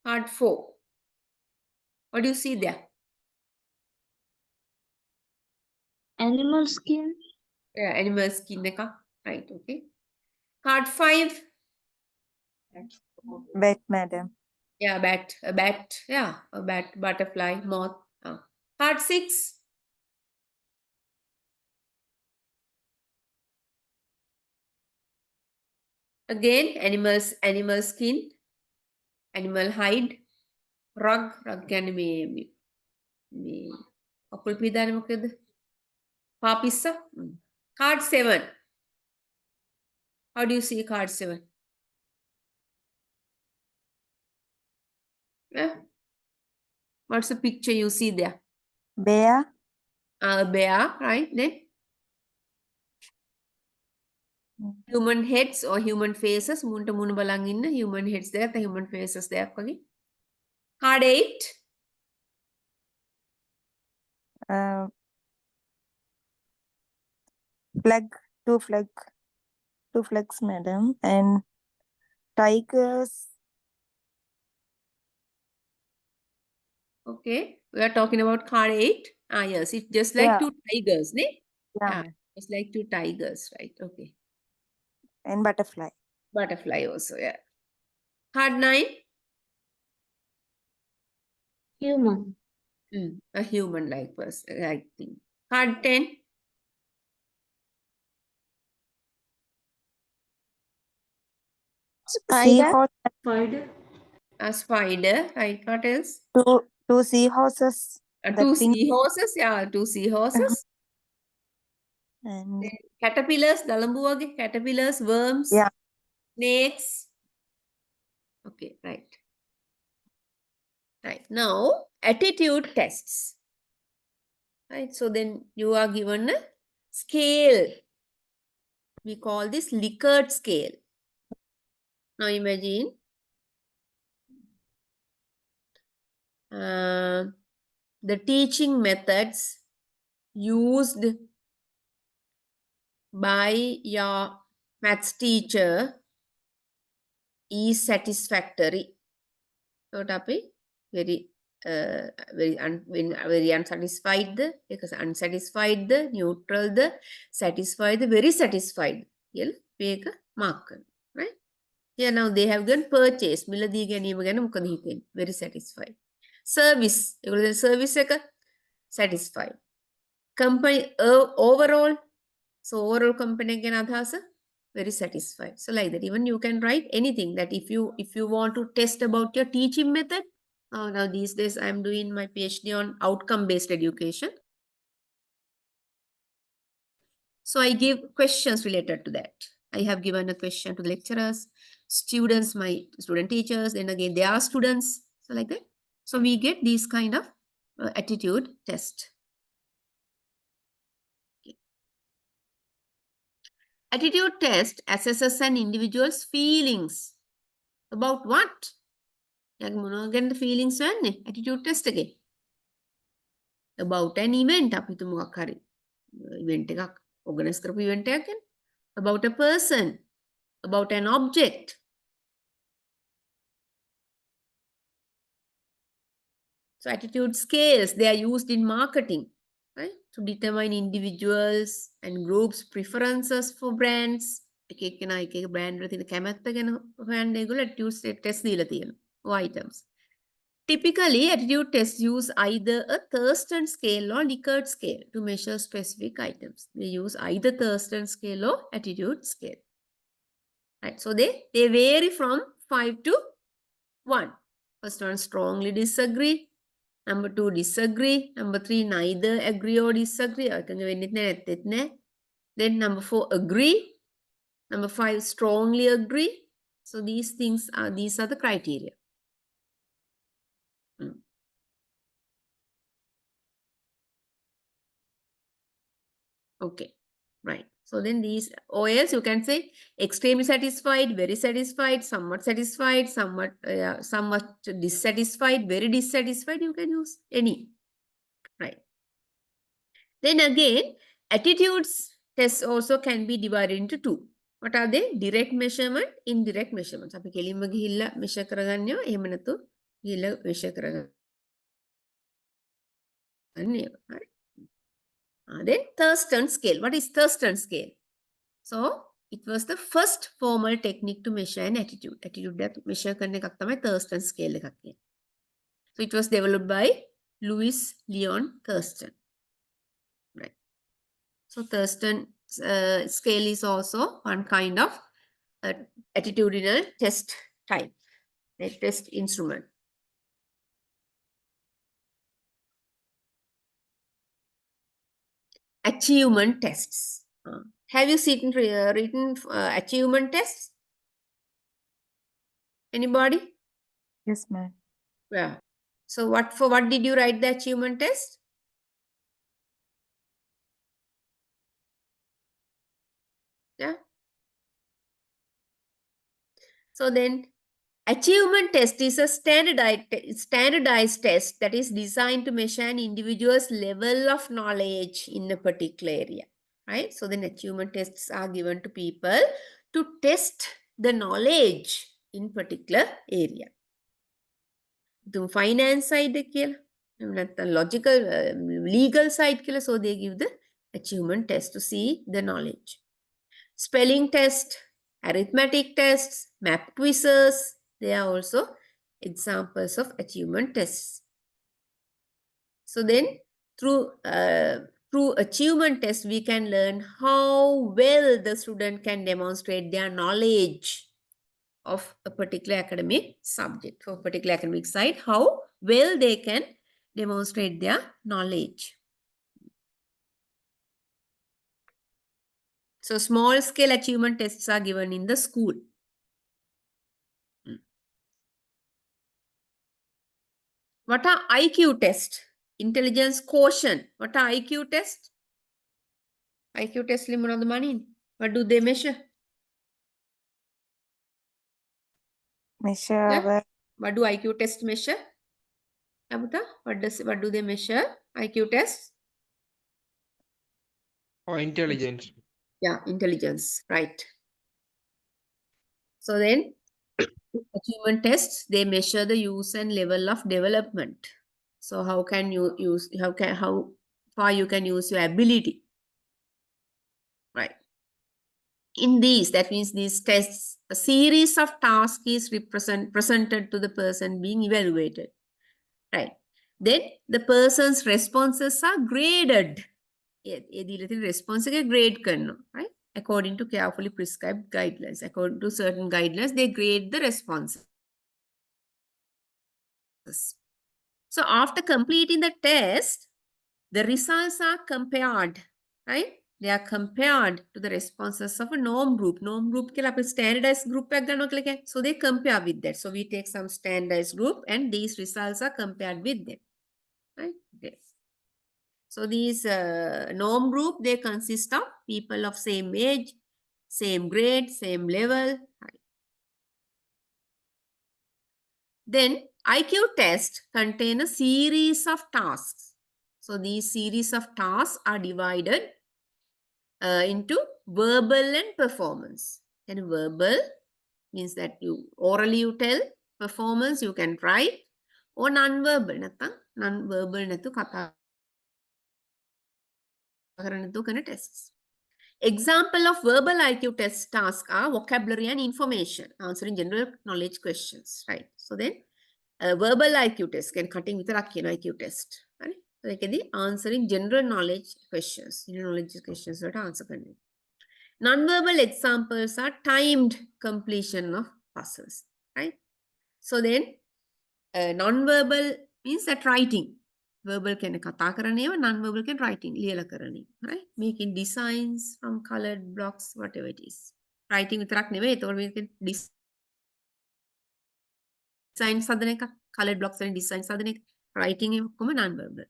Card 4. What do you see there? Animal skin. Yeah, animal skin එකක්. Right, okay. Card 5. Bat, madam. Yeah, bat. A bat. Yeah, a bat, butterfly, moth. Card 6. Again, animal skin, animal hide, rug කියන්නේ මේ කකුල් පීදානේ මොකද? පාපිස්සා. Card 7. How do you see card 7? Yeah. What's the picture you see there? Bear. A bear, right? Then human heads or human faces. මුන්ට මුණ බලන් ඉන්න human heads there, the human faces there වගේ. Card 8. Flag. Two flags, madam. And tigers. Okay, we are talking about card 8. Yes, it's just like Yeah. 2 tigers, ne? Yeah. It's like 2 tigers, right? Okay. And butterfly. Butterfly also, yeah. Card 9. Human. A human-like person, I think. Card 10. Seahorse. Spider. A spider, right? What else? Two seahorses. The 2 pink. seahorses, yeah, 2 seahorses. And Then caterpillars, dalambu wage, caterpillars, worms, yeah. snakes. Okay, right. Right. Now, attitude tests. Right. So then you are given a scale. We call this Likert scale. Now imagine the teaching methods used by your maths teacher is satisfactory. So, very very unsatisfied, because unsatisfied, neutral, satisfied, very satisfied. Peka mark. Right? Here now they have done purchase. Miladi ganima gana mukada hiteni. Very satisfied. Service. Service එක satisfied. Company overall. So overall company again adhasa very satisfied. So like that, even you can write anything that if you want to test about your teaching method. Now these days I am doing my PhD on outcome based education. So I give questions related to that. I have given a question to the lecturers, students, my student teachers, and again they are students. So like that. So we get these kind of attitude test. Attitude test assesses an individual's feelings. About what? Again, the feelings one attitude test again. About an event, event organize event again. About a person, about an object. So attitude scales, they are used in marketing, right? To determine individuals and groups' preferences for brands. Brand attitude test items. Typically, attitude tests use either a Thurston scale or Likert scale to measure specific items. They use either Thurston scale or attitude scale. Right. So they vary from 5 to 1. First one, strongly disagree. Number 2, disagree. Number 3, neither agree or disagree. Then number 4, agree. Number 5, strongly agree. So these are the criteria. Okay, right. So then these, or else you can say extremely satisfied, very satisfied, somewhat dissatisfied, very dissatisfied. You can use any, right? Then again, attitudes tests also can be divided into 2. What are they? Direct measurement, indirect measurements. අපි කෙලින්ම ගිහිල්ලා measure කරගන්නවා. එහෙම නැතු ගිහිල්ලා measure කරගන්නවා. Right? Then Thurston scale. What is Thurston scale? So it was the first formal technique to measure an attitude. Attitude that measure කරන එකක් තමයි Thurston scale එකක් කියන්නේ. So it was developed by Louis Leon Thurston. Right. So Thurston scale is also one kind of attitudinal test type, a test instrument. Achievement tests. Have you written achievement tests? Anybody? Yes, ma'am. Yeah. So what did you write the achievement test? Yeah. So then achievement test is a standardized test that is designed to measure an individual's level of knowledge in a particular area. Right? So then achievement tests are given to people to test the knowledge in particular area. The finance side, logical, legal side, so they give the achievement test to see the knowledge. Spelling test, arithmetic tests, map quizzes, they are also examples of achievement tests. So then through achievement tests, we can learn how well the student can demonstrate their knowledge of a particular academic subject, for a particular academic side, how well they can demonstrate their knowledge. So small scale achievement tests are given in the school. What are IQ tests? Intelligence quotient. What are IQ tests? IQ tests limit the money. What do they measure? Measure Yeah. our What do IQ tests measure? Abuta, what do they measure? IQ tests? Or intelligence. Yeah, intelligence, right. So then, achievement tests, they measure the use and level of development So how can you use, how far you can use your ability, right? In these, that means these tests, a series of tasks is presented to the person being evaluated, right? Then the person's responses are graded. Response grade කරනවා, right? According to carefully prescribed guidelines. According to certain guidelines, they grade the responses. So after completing the test, the results are compared, right? They are compared to the responses of a norm group. Norm group ke අපේ standardized group එකක් ගන්නවා කියලා කියන්නේ. So they compare with that. So we take some standardized group and these results are compared with them, right? Yes. So these norm group, they consist of people of same age, same grade, same level. Right? Then IQ test contain a series of tasks. So these series of tasks are divided into verbal and performance. And verbal means that you orally you tell, performance you can write, or non-verbal non-verbal nattu katha කරන tests. Example of verbal IQ test tasks are vocabulary and information, answering general knowledge questions, right? So then verbal IQ test can cutting with a IQ test, right? So they can be answering general knowledge questions, general knowledge questions that answer. Non-verbal examples are timed completion of puzzles, right? So then non-verbal means that writing. Verbal can කතා කරන ඒවා, non-verbal can writing ලියලා කරන ඒවා, right? Making designs from colored blocks, whatever it is. Writing විතරක් නෙවෙයි, ඒතකොට මේක designs හදන එක, colored blocks වලින් designs හදන එක, writing එක ඔක්කොම non-verbal.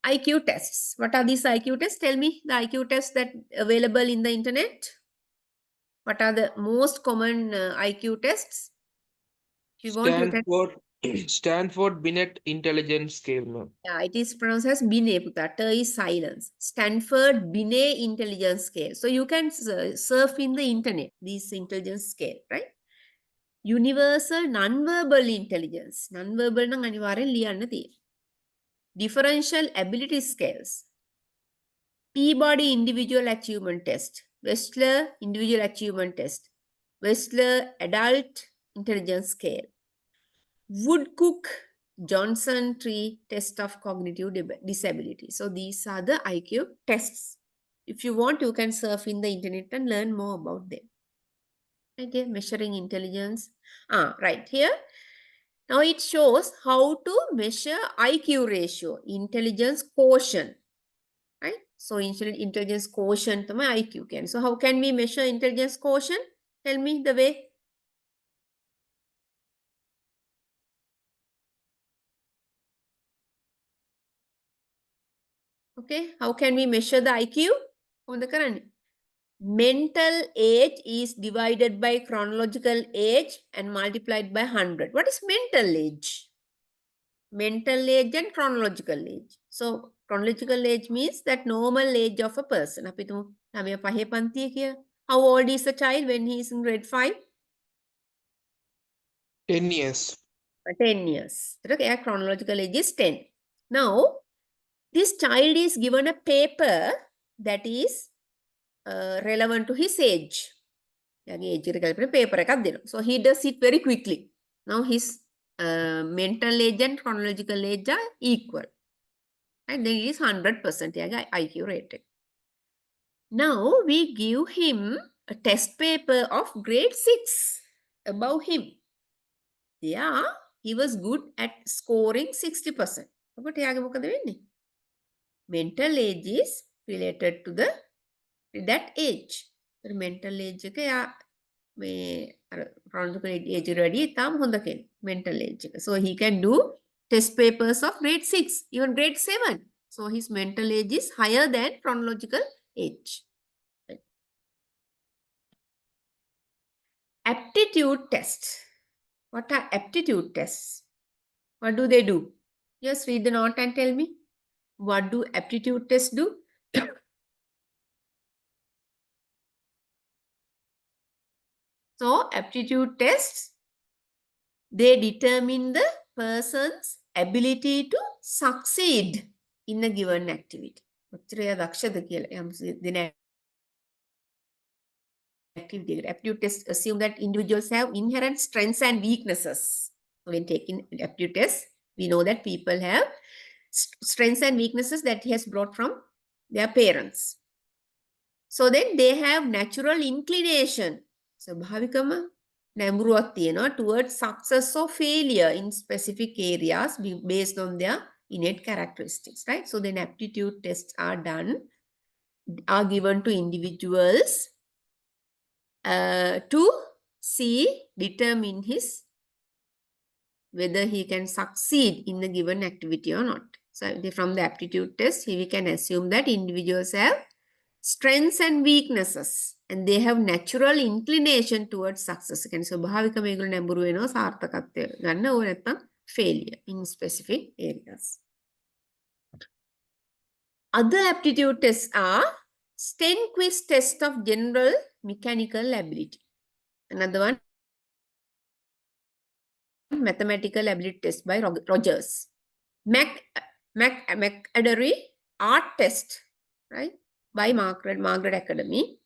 IQ tests. What are these IQ tests? Tell me the IQ tests that available in the internet. What are the most common IQ tests? If you want, you can. Stanford Binet Intelligence Scale, ma'am. Yeah, it is pronounced as Binet, puta. T is silence. Stanford Binet Intelligence Scale. So you can surf in the internet, this intelligence scale, right? Universal non-verbal intelligence. Non-verbal නම් අනිවාර්යෙන් ලියන්න තියෙනවා. Differential ability scales. Peabody Individual Achievement Test. Wechsler Individual Achievement Test. Wechsler Adult Intelligence Scale. Woodcook Johnson Tree Test of Cognitive Disability. So these are the IQ tests. If you want, you can surf in the internet and learn more about them. Okay, measuring intelligence. Right here. Now it shows how to measure IQ ratio, intelligence quotient. Right? So intelligence quotient to my IQ can. So how can we measure intelligence quotient? Tell me the way. Okay, how can we measure the IQ? On the current. Mental age is divided by chronological age and multiplied by 100. What is mental age? Mental age and chronological age. So chronological age means that normal age of a person. How old is a child when he is in grade 5? 10 years. 10 years. Okay, chronological age is 10. Now, this child is given a paper that is relevant to his age. So he does it very quickly. Now his mental age and chronological age are equal. And then it is 100% IQ rated. Now we give him a test paper of grade 6 above him. Yeah, he was good at scoring 60%. Mental age is related to that age. Mental age chronological age ready mental age. So he can do test papers of grade 6, even grade 7. So his mental age is higher than chronological age. Right. Aptitude tests. What are aptitude tests? What do they do? Just read the note and tell me. What do aptitude tests do? So aptitude tests, they determine the person's ability to succeed in a given activity. Aptitude tests assume that individuals have inherent strengths and weaknesses. When taking aptitude tests, we know that people have strengths and weaknesses that he has brought from their parents. So then they have natural inclination. So bhavikama නැඹුරුවක් තියෙනවා towards success or failure in specific areas based on their innate characteristics, right? So then aptitude tests are given to individuals to determine whether he can succeed in a given activity or not. So from the aptitude test, we can assume that individuals have strengths and weaknesses and they have natural inclination towards success. So failure in specific areas. Other aptitude tests are Sten-Quiz test of general mechanical ability. Another one, mathematical ability test by Rogers. McAdary art test, right, by Margaret Academy,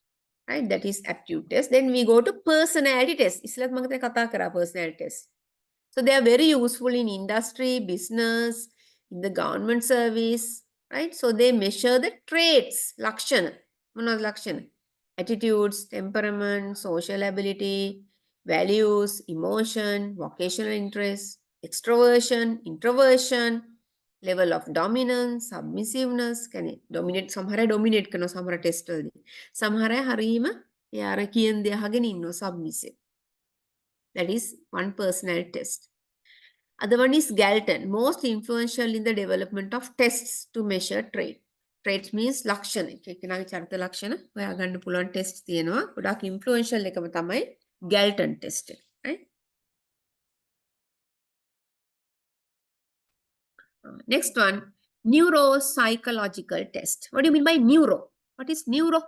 right? That is aptitude test. Then we go to personality test. Islat mangate kata kara personality test. So they are very useful in industry, business, in the government service, right? So they measure the traits, lakshana, attitudes, temperament, social ability, values, emotion, vocational interest, extroversion, introversion, level of dominance, submissiveness, can it dominate, samhara dominate kano samhara test වලදී. samhara harima යාර කියන දේ අහගෙන ඉන්නෝ submissive. That is one personality test. Other one is Galton, most influential in the development of tests to measure trait. Traits means ලක්ෂණ. එක්කෙනාගේ චරිත ලක්ෂණ හොයා ගන්න පුළුවන් ටෙස්ට් තියෙනවා. ගොඩාක් influential එකම තමයි Galton test එක, right? Next one, neuropsychological test. What do you mean by neuro? What is neuro?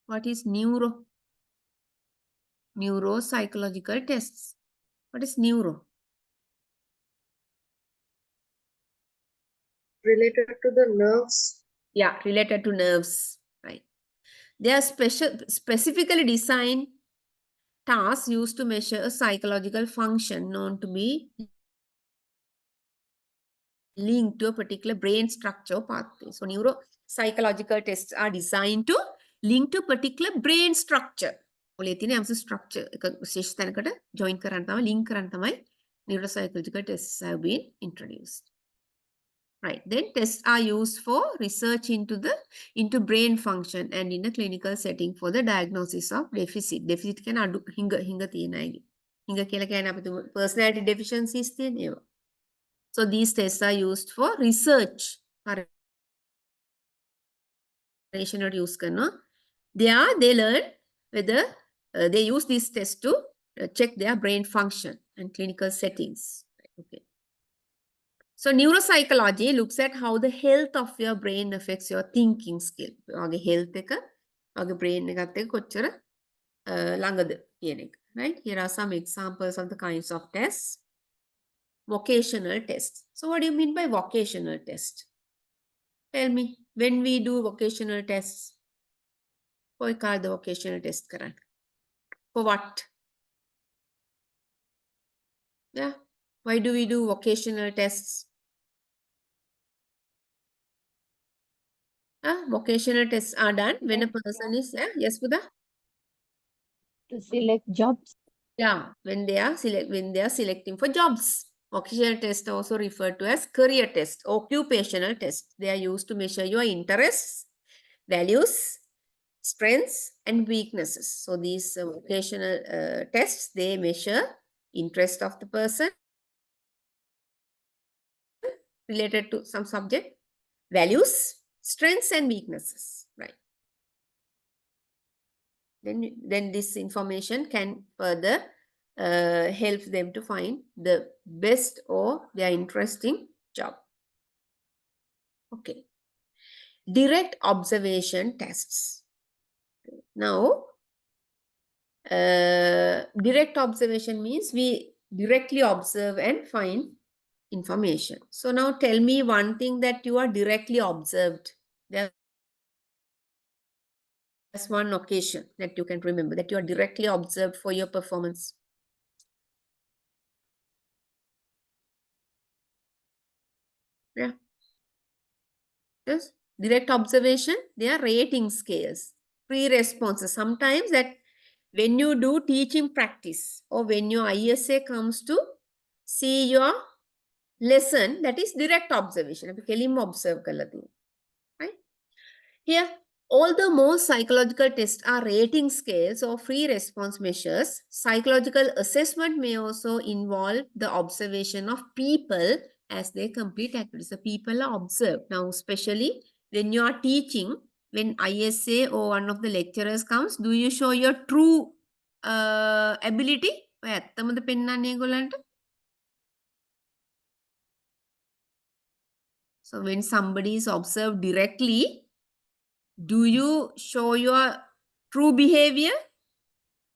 What is neuro? Neuropsychological tests. What is neuro? Related to the nerves. Yeah, related to nerves, right? They are specifically designed tasks used to measure a psychological function known to be linked to a particular brain structure or pathway. So neuropsychological tests are designed to link to a particular brain structure. Structure join link neuropsychological tests have been introduced. Right. Then tests are used for research into brain function and in a clinical setting for the diagnosis of deficit. Deficit can adu hinga තියෙනයි. hinga කියලා කියන්නේ අපිට personality deficiencies තියෙනවා. So these tests are used for research. use කරනවා. They learn whether they use these tests to check their brain function and clinical settings. Okay. So neuropsychology looks at how the health of your brain affects your thinking skill. Your health එක your brain එකත් එක්ක කොච්චර ළඟද කියන එක. Right? Here are some examples of the kinds of tests. Vocational tests. So what do you mean by vocational test? Tell me, when we do vocational tests, කොයි කාර්ද vocational test කරන්නේ? For what? Yeah. Why do we do vocational tests? Vocational tests are done when a person is, yes, Buddha? To select jobs. Yeah, when they are selecting for jobs. Vocational tests are also referred to as career tests, occupational tests. They are used to measure your interests, values, strengths, and weaknesses. So these vocational tests, they measure interest of the person related to some subject, values, strengths, and weaknesses, right? Then this information can further help them to find the best or their interesting job. Okay. Direct observation tests. Now, Direct observation means we directly observe and find information. So now tell me one thing that you are directly observed. There's one occasion that you can remember that you are directly observed for your performance. Yeah. Yes. Direct observation, they are rating scales, pre-responses. Sometimes that when you do teaching practice or when your ISA comes to see your lesson, that is direct observation. Observe right? Here, although most psychological tests are rating scales or free response measures, psychological assessment may also involve the observation of people as they complete activities. The people are observed. Now, especially when you are teaching, when ISA or one of the lecturers comes, do you show your true ability? So when somebody is observed directly, do you show your true behavior?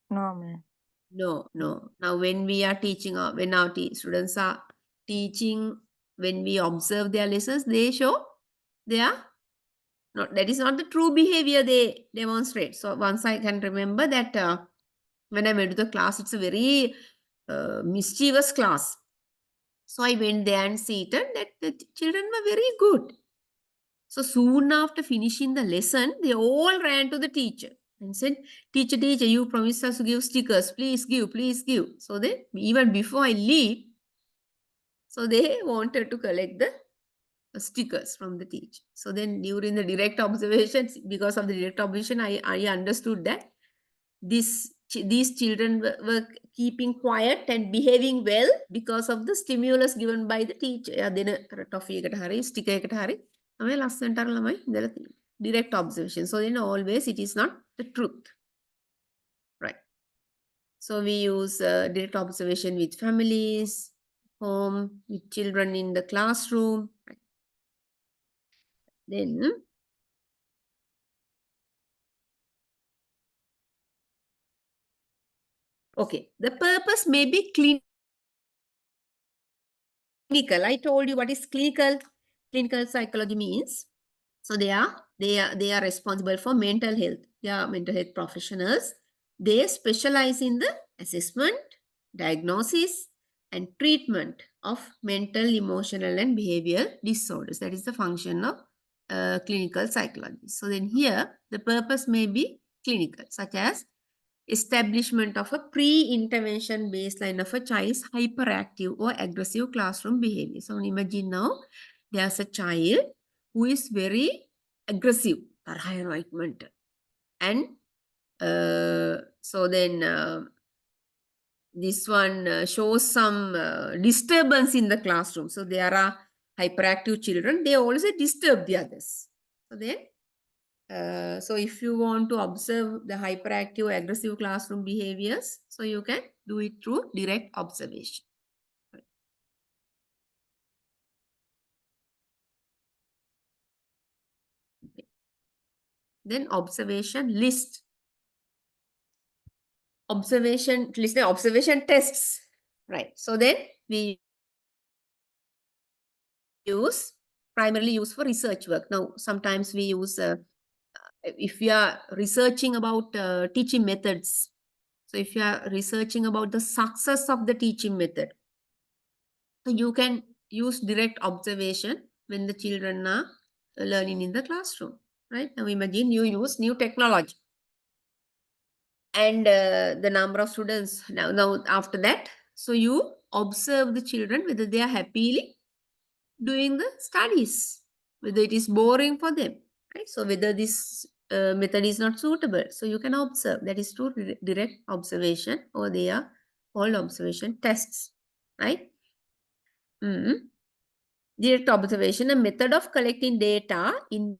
No, ma'am. No, no. Now, when we are teaching, when our students are teaching, when we observe their lessons, they show their, not, that is not the true behavior they demonstrate. So once I can remember that when I went to the class, it's a very mischievous class. So I went there and seated that the children were very good. So soon after finishing the lesson, they all ran to the teacher and said, teacher, you promised us to give stickers. Please give, please give. So they, even before I leave, so they wanted to collect the stickers from the teacher. So then during the direct observations, because of the direct observation, I understood that these children were keeping quiet and behaving well because of the stimulus given by the teacher. Toffee sticker direct observation. So then always it is not the truth. Right. So we use direct observation with families, home, with children in the classroom. Right. Then okay, the purpose may be clinical. I told you what is clinical. Clinical psychology means, so they are responsible for mental health. They are mental health professionals. They specialize in the assessment, diagnosis, and treatment of mental, emotional, and behavioral disorders. That is the function of clinical psychology. So then here, the purpose may be clinical, such as establishment of a pre-intervention baseline of a child's hyperactive or aggressive classroom behavior. So imagine now there's a child who is very aggressive, and so then this one shows some disturbance in the classroom. So there are hyperactive children, they also disturb the others. So then so if you want to observe the hyperactive, aggressive classroom behaviors, so you can do it through direct observation. Okay. Then observation list. Observation list, observation tests. Right. So then we primarily use for research work. Now, sometimes we use if you are researching about teaching methods. So if you are researching about the success of the teaching method, so you can use direct observation when the children are learning in the classroom, right? Now imagine you use new technology and the number of students now after that. So you observe the children whether they are happily doing the studies, whether it is boring for them, right? So whether this method is not suitable. So you can observe. That is through direct observation, or they are called observation tests, right? Direct observation, a method of collecting data in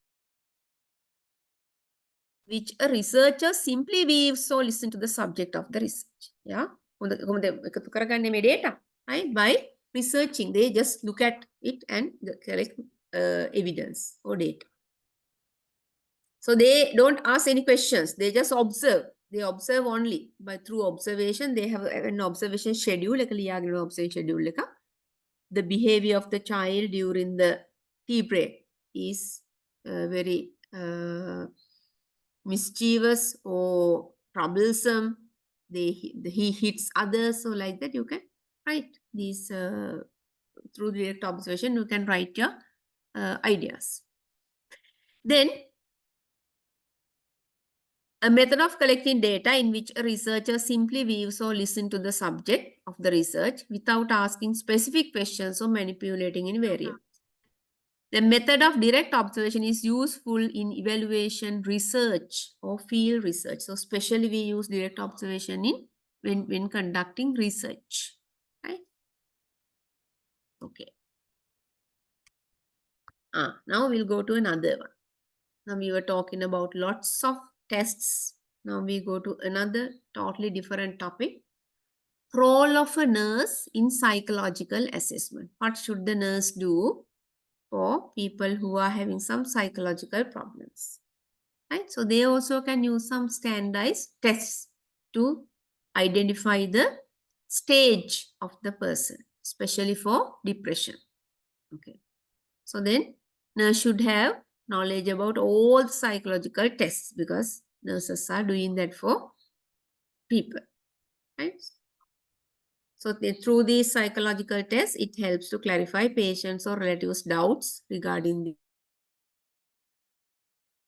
which a researcher simply views or listen to the subject of the research. Yeah. Data, right? By researching, they just look at it and collect evidence or data. So they don't ask any questions. They just observe. They observe only by through observation. They have an observation schedule, like a observation schedule. Like the behavior of the child during the tea break is very mischievous or troublesome. He hits others, so like that you can write these through direct observation. You can write your ideas. Then a method of collecting data in which a researcher simply views or listens to the subject of the research without asking specific questions or manipulating any variables. The method of direct observation is useful in evaluation research or field research. So especially we use direct observation in when conducting research. Right? Okay. Now we'll go to another one. Now we were talking about lots of tests. Now we go to another totally different topic. Role of a nurse in psychological assessment. What should the nurse do for people who are having some psychological problems? Right? So they also can use some standardized tests to identify the stage of the person, especially for depression. Okay. So then nurse should have knowledge about all the psychological tests because nurses are doing that for people. Right? So through these psychological tests, it helps to clarify patients' or relatives' doubts regarding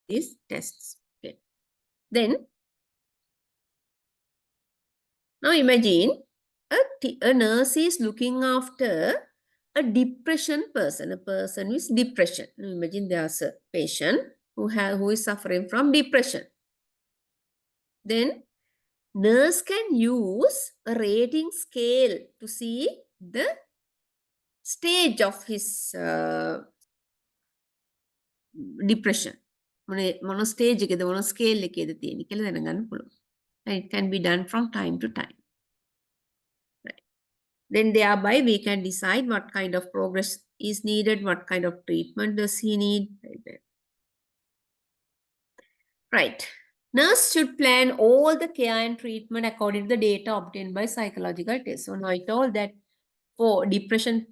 these tests. Okay. Then, now imagine a nurse is looking after a depression person, a person with depression. Now imagine there's a patient who is suffering from depression. Then nurse can use a rating scale to see the stage of his depression. මොන stage එකේද මොන scale එකේද තියෙන්නේ කියලා දැනගන්න පුළුවන්. It can be done from time to time. Right. Then thereby we can decide what kind of progress is needed, what kind of treatment does he need. Right. Nurse should plan all the care and treatment according to the data obtained by psychological tests. So now I told that for depression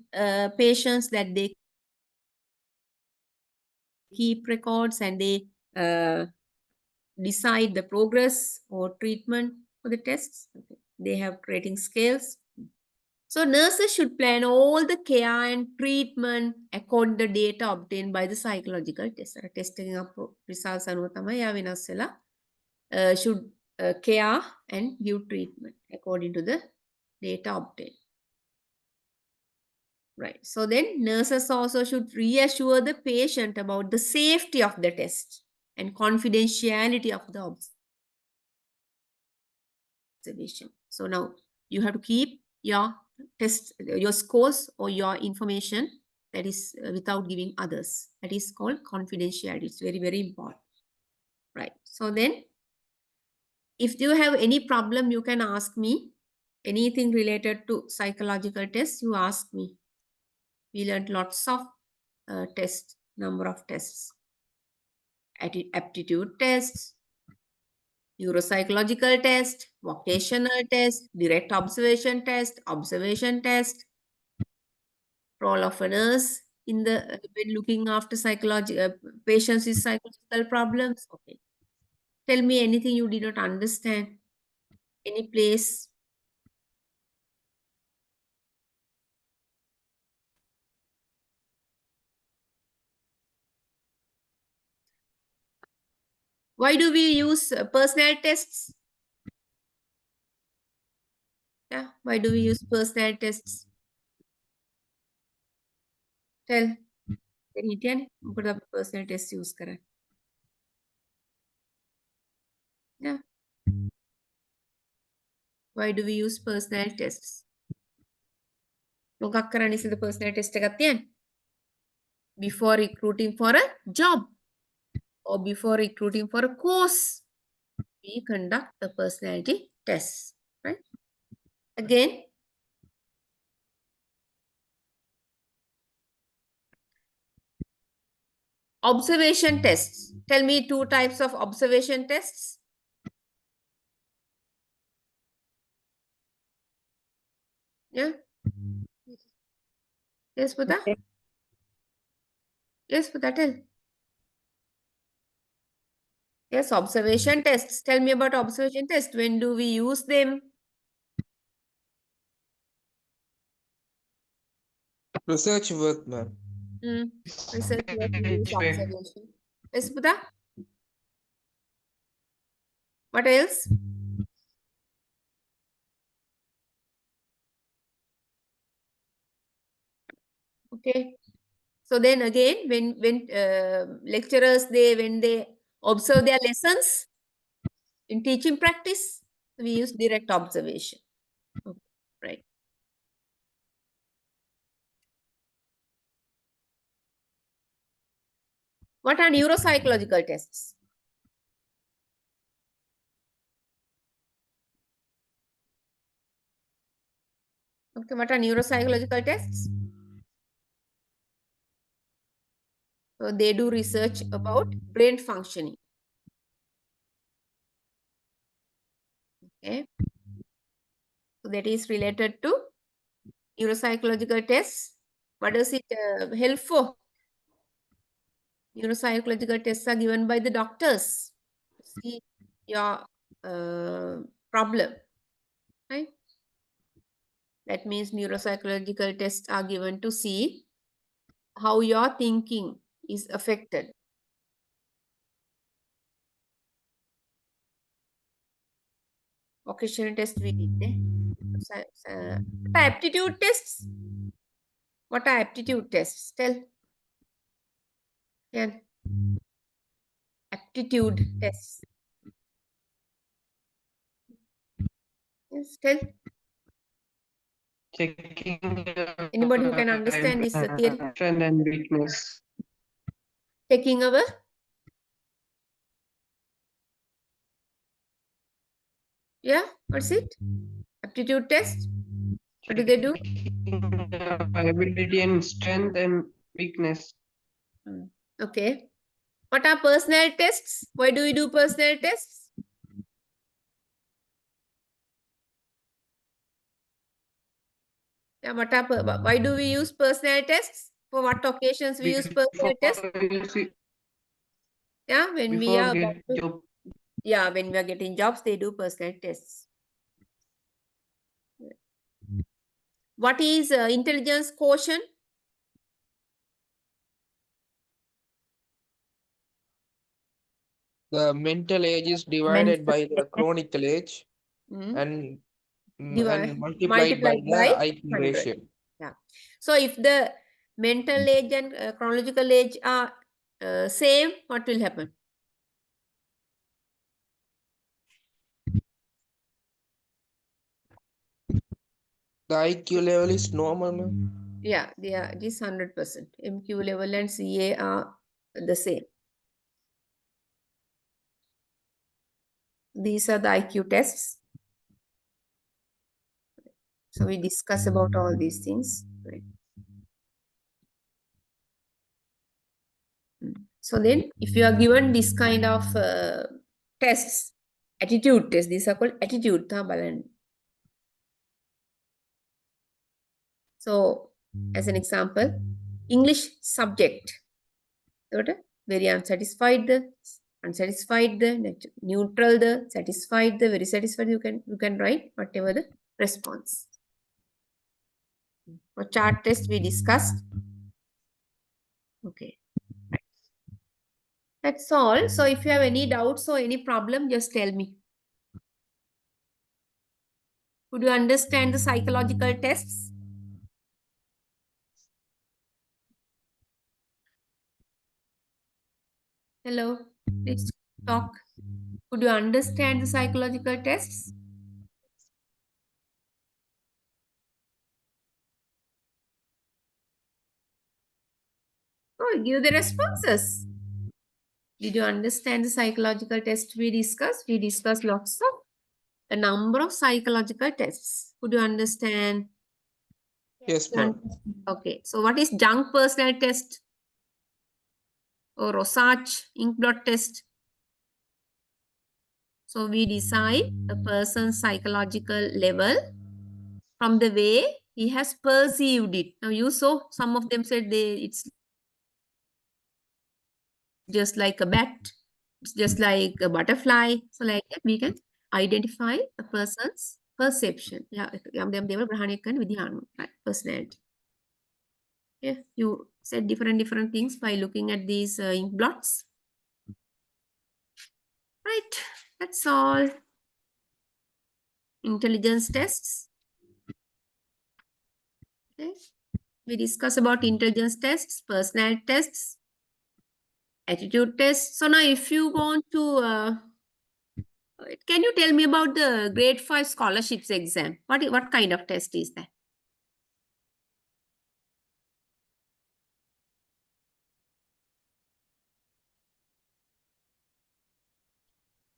patients that they keep records and they decide the progress or treatment for the tests. Okay. They have rating scales. So nurses should plan all the care and treatment according to the data obtained by the psychological test. Testing up results අනුව තමයි යා වෙනස් වෙලා should care and give treatment according to the data obtained. Right. So then nurses also should reassure the patient about the safety of the test and confidentiality of the observation. So now you have to keep your test, your scores or your information that is without giving others. That is called confidentiality. It's very, very important. Right. So then if you have any problem, you can ask me. Anything related to psychological tests, you ask me. We learned lots of tests, number of tests. Aptitude tests, neuropsychological test, vocational test, direct observation test, role of a nurse in the when looking after patients with psychological problems. Okay. Tell me anything you did not understand. Any place. Why do we use personality tests? Yeah, why do we use personality tests? Tell. Then හිටියනේ මොකද අපි personal test use කරන්නේ? Yeah. Why do we use personal tests? මොකක් කරන්න ඉස්සෙල්ද personal test එකක් තියන්නේ? Before recruiting for a job or before recruiting for a course, we conduct the personality tests, right? Again, observation tests. Tell me two types of observation tests. Yeah. Yes, Buddha. Okay. Yes, Buddha, tell. Yes, observation tests. Tell me about observation tests. When do we use them? Research work, ma'am. Research work, we use observation. Yes, Buddha. What else? Okay. So then again, when lecturers when they observe their lessons in teaching practice, we use direct observation. Okay, right. What are neuropsychological tests? Okay, what are neuropsychological tests? So they do research about brain functioning. Okay. So that is related to neuropsychological tests. What does it help for? Neuropsychological tests are given by the doctors to see your problem, right? That means neuropsychological tests are given to see how your thinking is affected. Occasional test we did. What are aptitude tests? What are aptitude tests? Tell. Yeah. Aptitude tests. Yes, tell. Checking Anybody who can understand this theory? strength and weakness. Taking our yeah, what's it? Aptitude test. What do they do? Ability and strength and weakness. Okay. What are personality tests? Why do we do personality tests? Yeah, why do we use personality tests? For what occasions we use personality tests? Yeah, when we Before are about get to, job. yeah, when we are getting jobs, they do personality tests. What is intelligence quotient? The mental age is divided by the chronical age Hmm. and multiplied by Multiplied the by IQ 100. ratio. Yeah. So if the mental age and chronological age are same, what will happen? The IQ level is normal, ma'am. Yeah, they are this 100%. MQ level and CA are the same. These are the IQ tests. So we discuss about all these things. Right. So then, if you are given this kind of tests, attitude tests, these are called attitude. So, as an example, English subject. Very unsatisfied, unsatisfied, neutral, satisfied, very satisfied. You can write whatever the response. For chart test, we discussed. Okay. That's all. So if you have any doubts or any problem, just tell me. Could you understand the psychological tests? Hello, please talk. Could you understand the psychological tests? Oh, give the responses. Did you understand the psychological test we discussed? We discussed lots of a number of psychological tests. Could you understand? Yes, ma'am. Okay, so what is junk personality test or Rorschach ink blot test? So we decide a person's psychological level from the way He has perceived it. Now you saw some of them said it's just like a bat, it's just like a butterfly. So like that we can identify a person's perception. Yeah, right, personality. Yeah, you said different things by looking at these ink blots. Right, that's all. Intelligence tests. Okay. We discuss about intelligence tests, personality tests, attitude tests. So now if you want to, can you tell me about the grade 5 scholarships exam? What kind of test is that?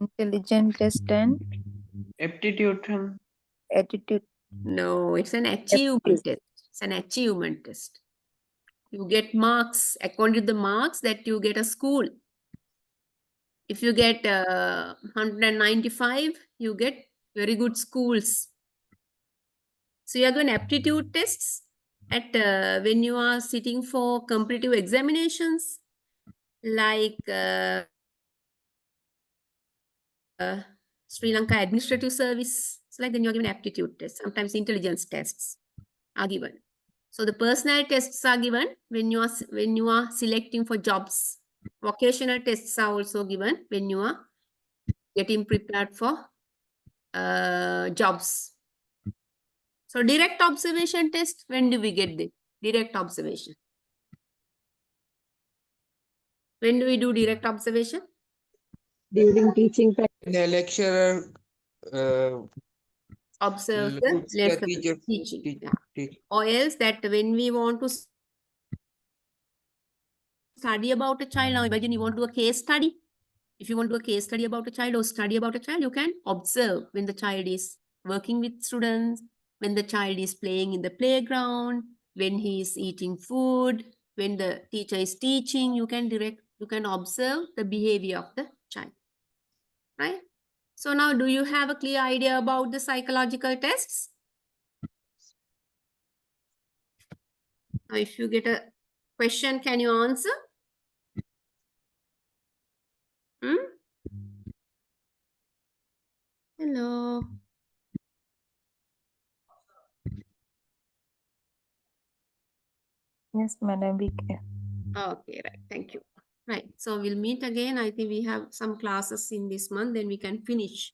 Intelligent test and Aptitude. attitude. No, it's an achievement test. It's an achievement test. You get marks according to the marks that you get a school. If you get 195, you get very good schools. So you are doing aptitude tests at when you are sitting for competitive examinations like Sri Lanka Administrative Service. So like then you are given aptitude tests. Sometimes intelligence tests are given. So the personality tests are given when you are selecting for jobs. Vocational tests are also given when you are getting prepared for jobs. So direct observation test, when do we get the direct observation? When do we do direct observation? During teaching time. The lecturer Observe the looks the lesson teacher teaching. teach, Yeah. teach. Or else that when we want to study about a child, now imagine you want to do a case study. If you want to do a case study about a child or study about a child, you can observe when the child is working with students, when the child is playing in the playground, when he is eating food, when the teacher is teaching, you can observe the behavior of the child, right? So now do you have a clear idea about the psychological tests? Now if you get a question, can you answer? Hello. Yes, madam, we can. Okay, right. Thank you. Right. So we'll meet again. I think we have some classes in this month, then we can finish.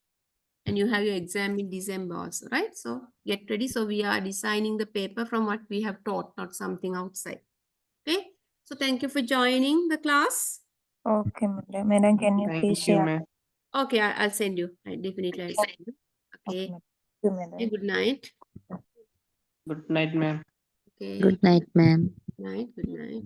And you have your exam in December also, right? So get ready. So we are designing the paper from what we have taught, not something outside. Okay. So thank you for joining the class. Okay, madam. Madam, can you please Thank you, share? ma'am. Okay, I'll send you. Definitely I'll send you. Okay, Okay. madam. Thank you, madam. Okay, good night. Good night, ma'am. Okay. Good night, ma'am. Good night. Good night.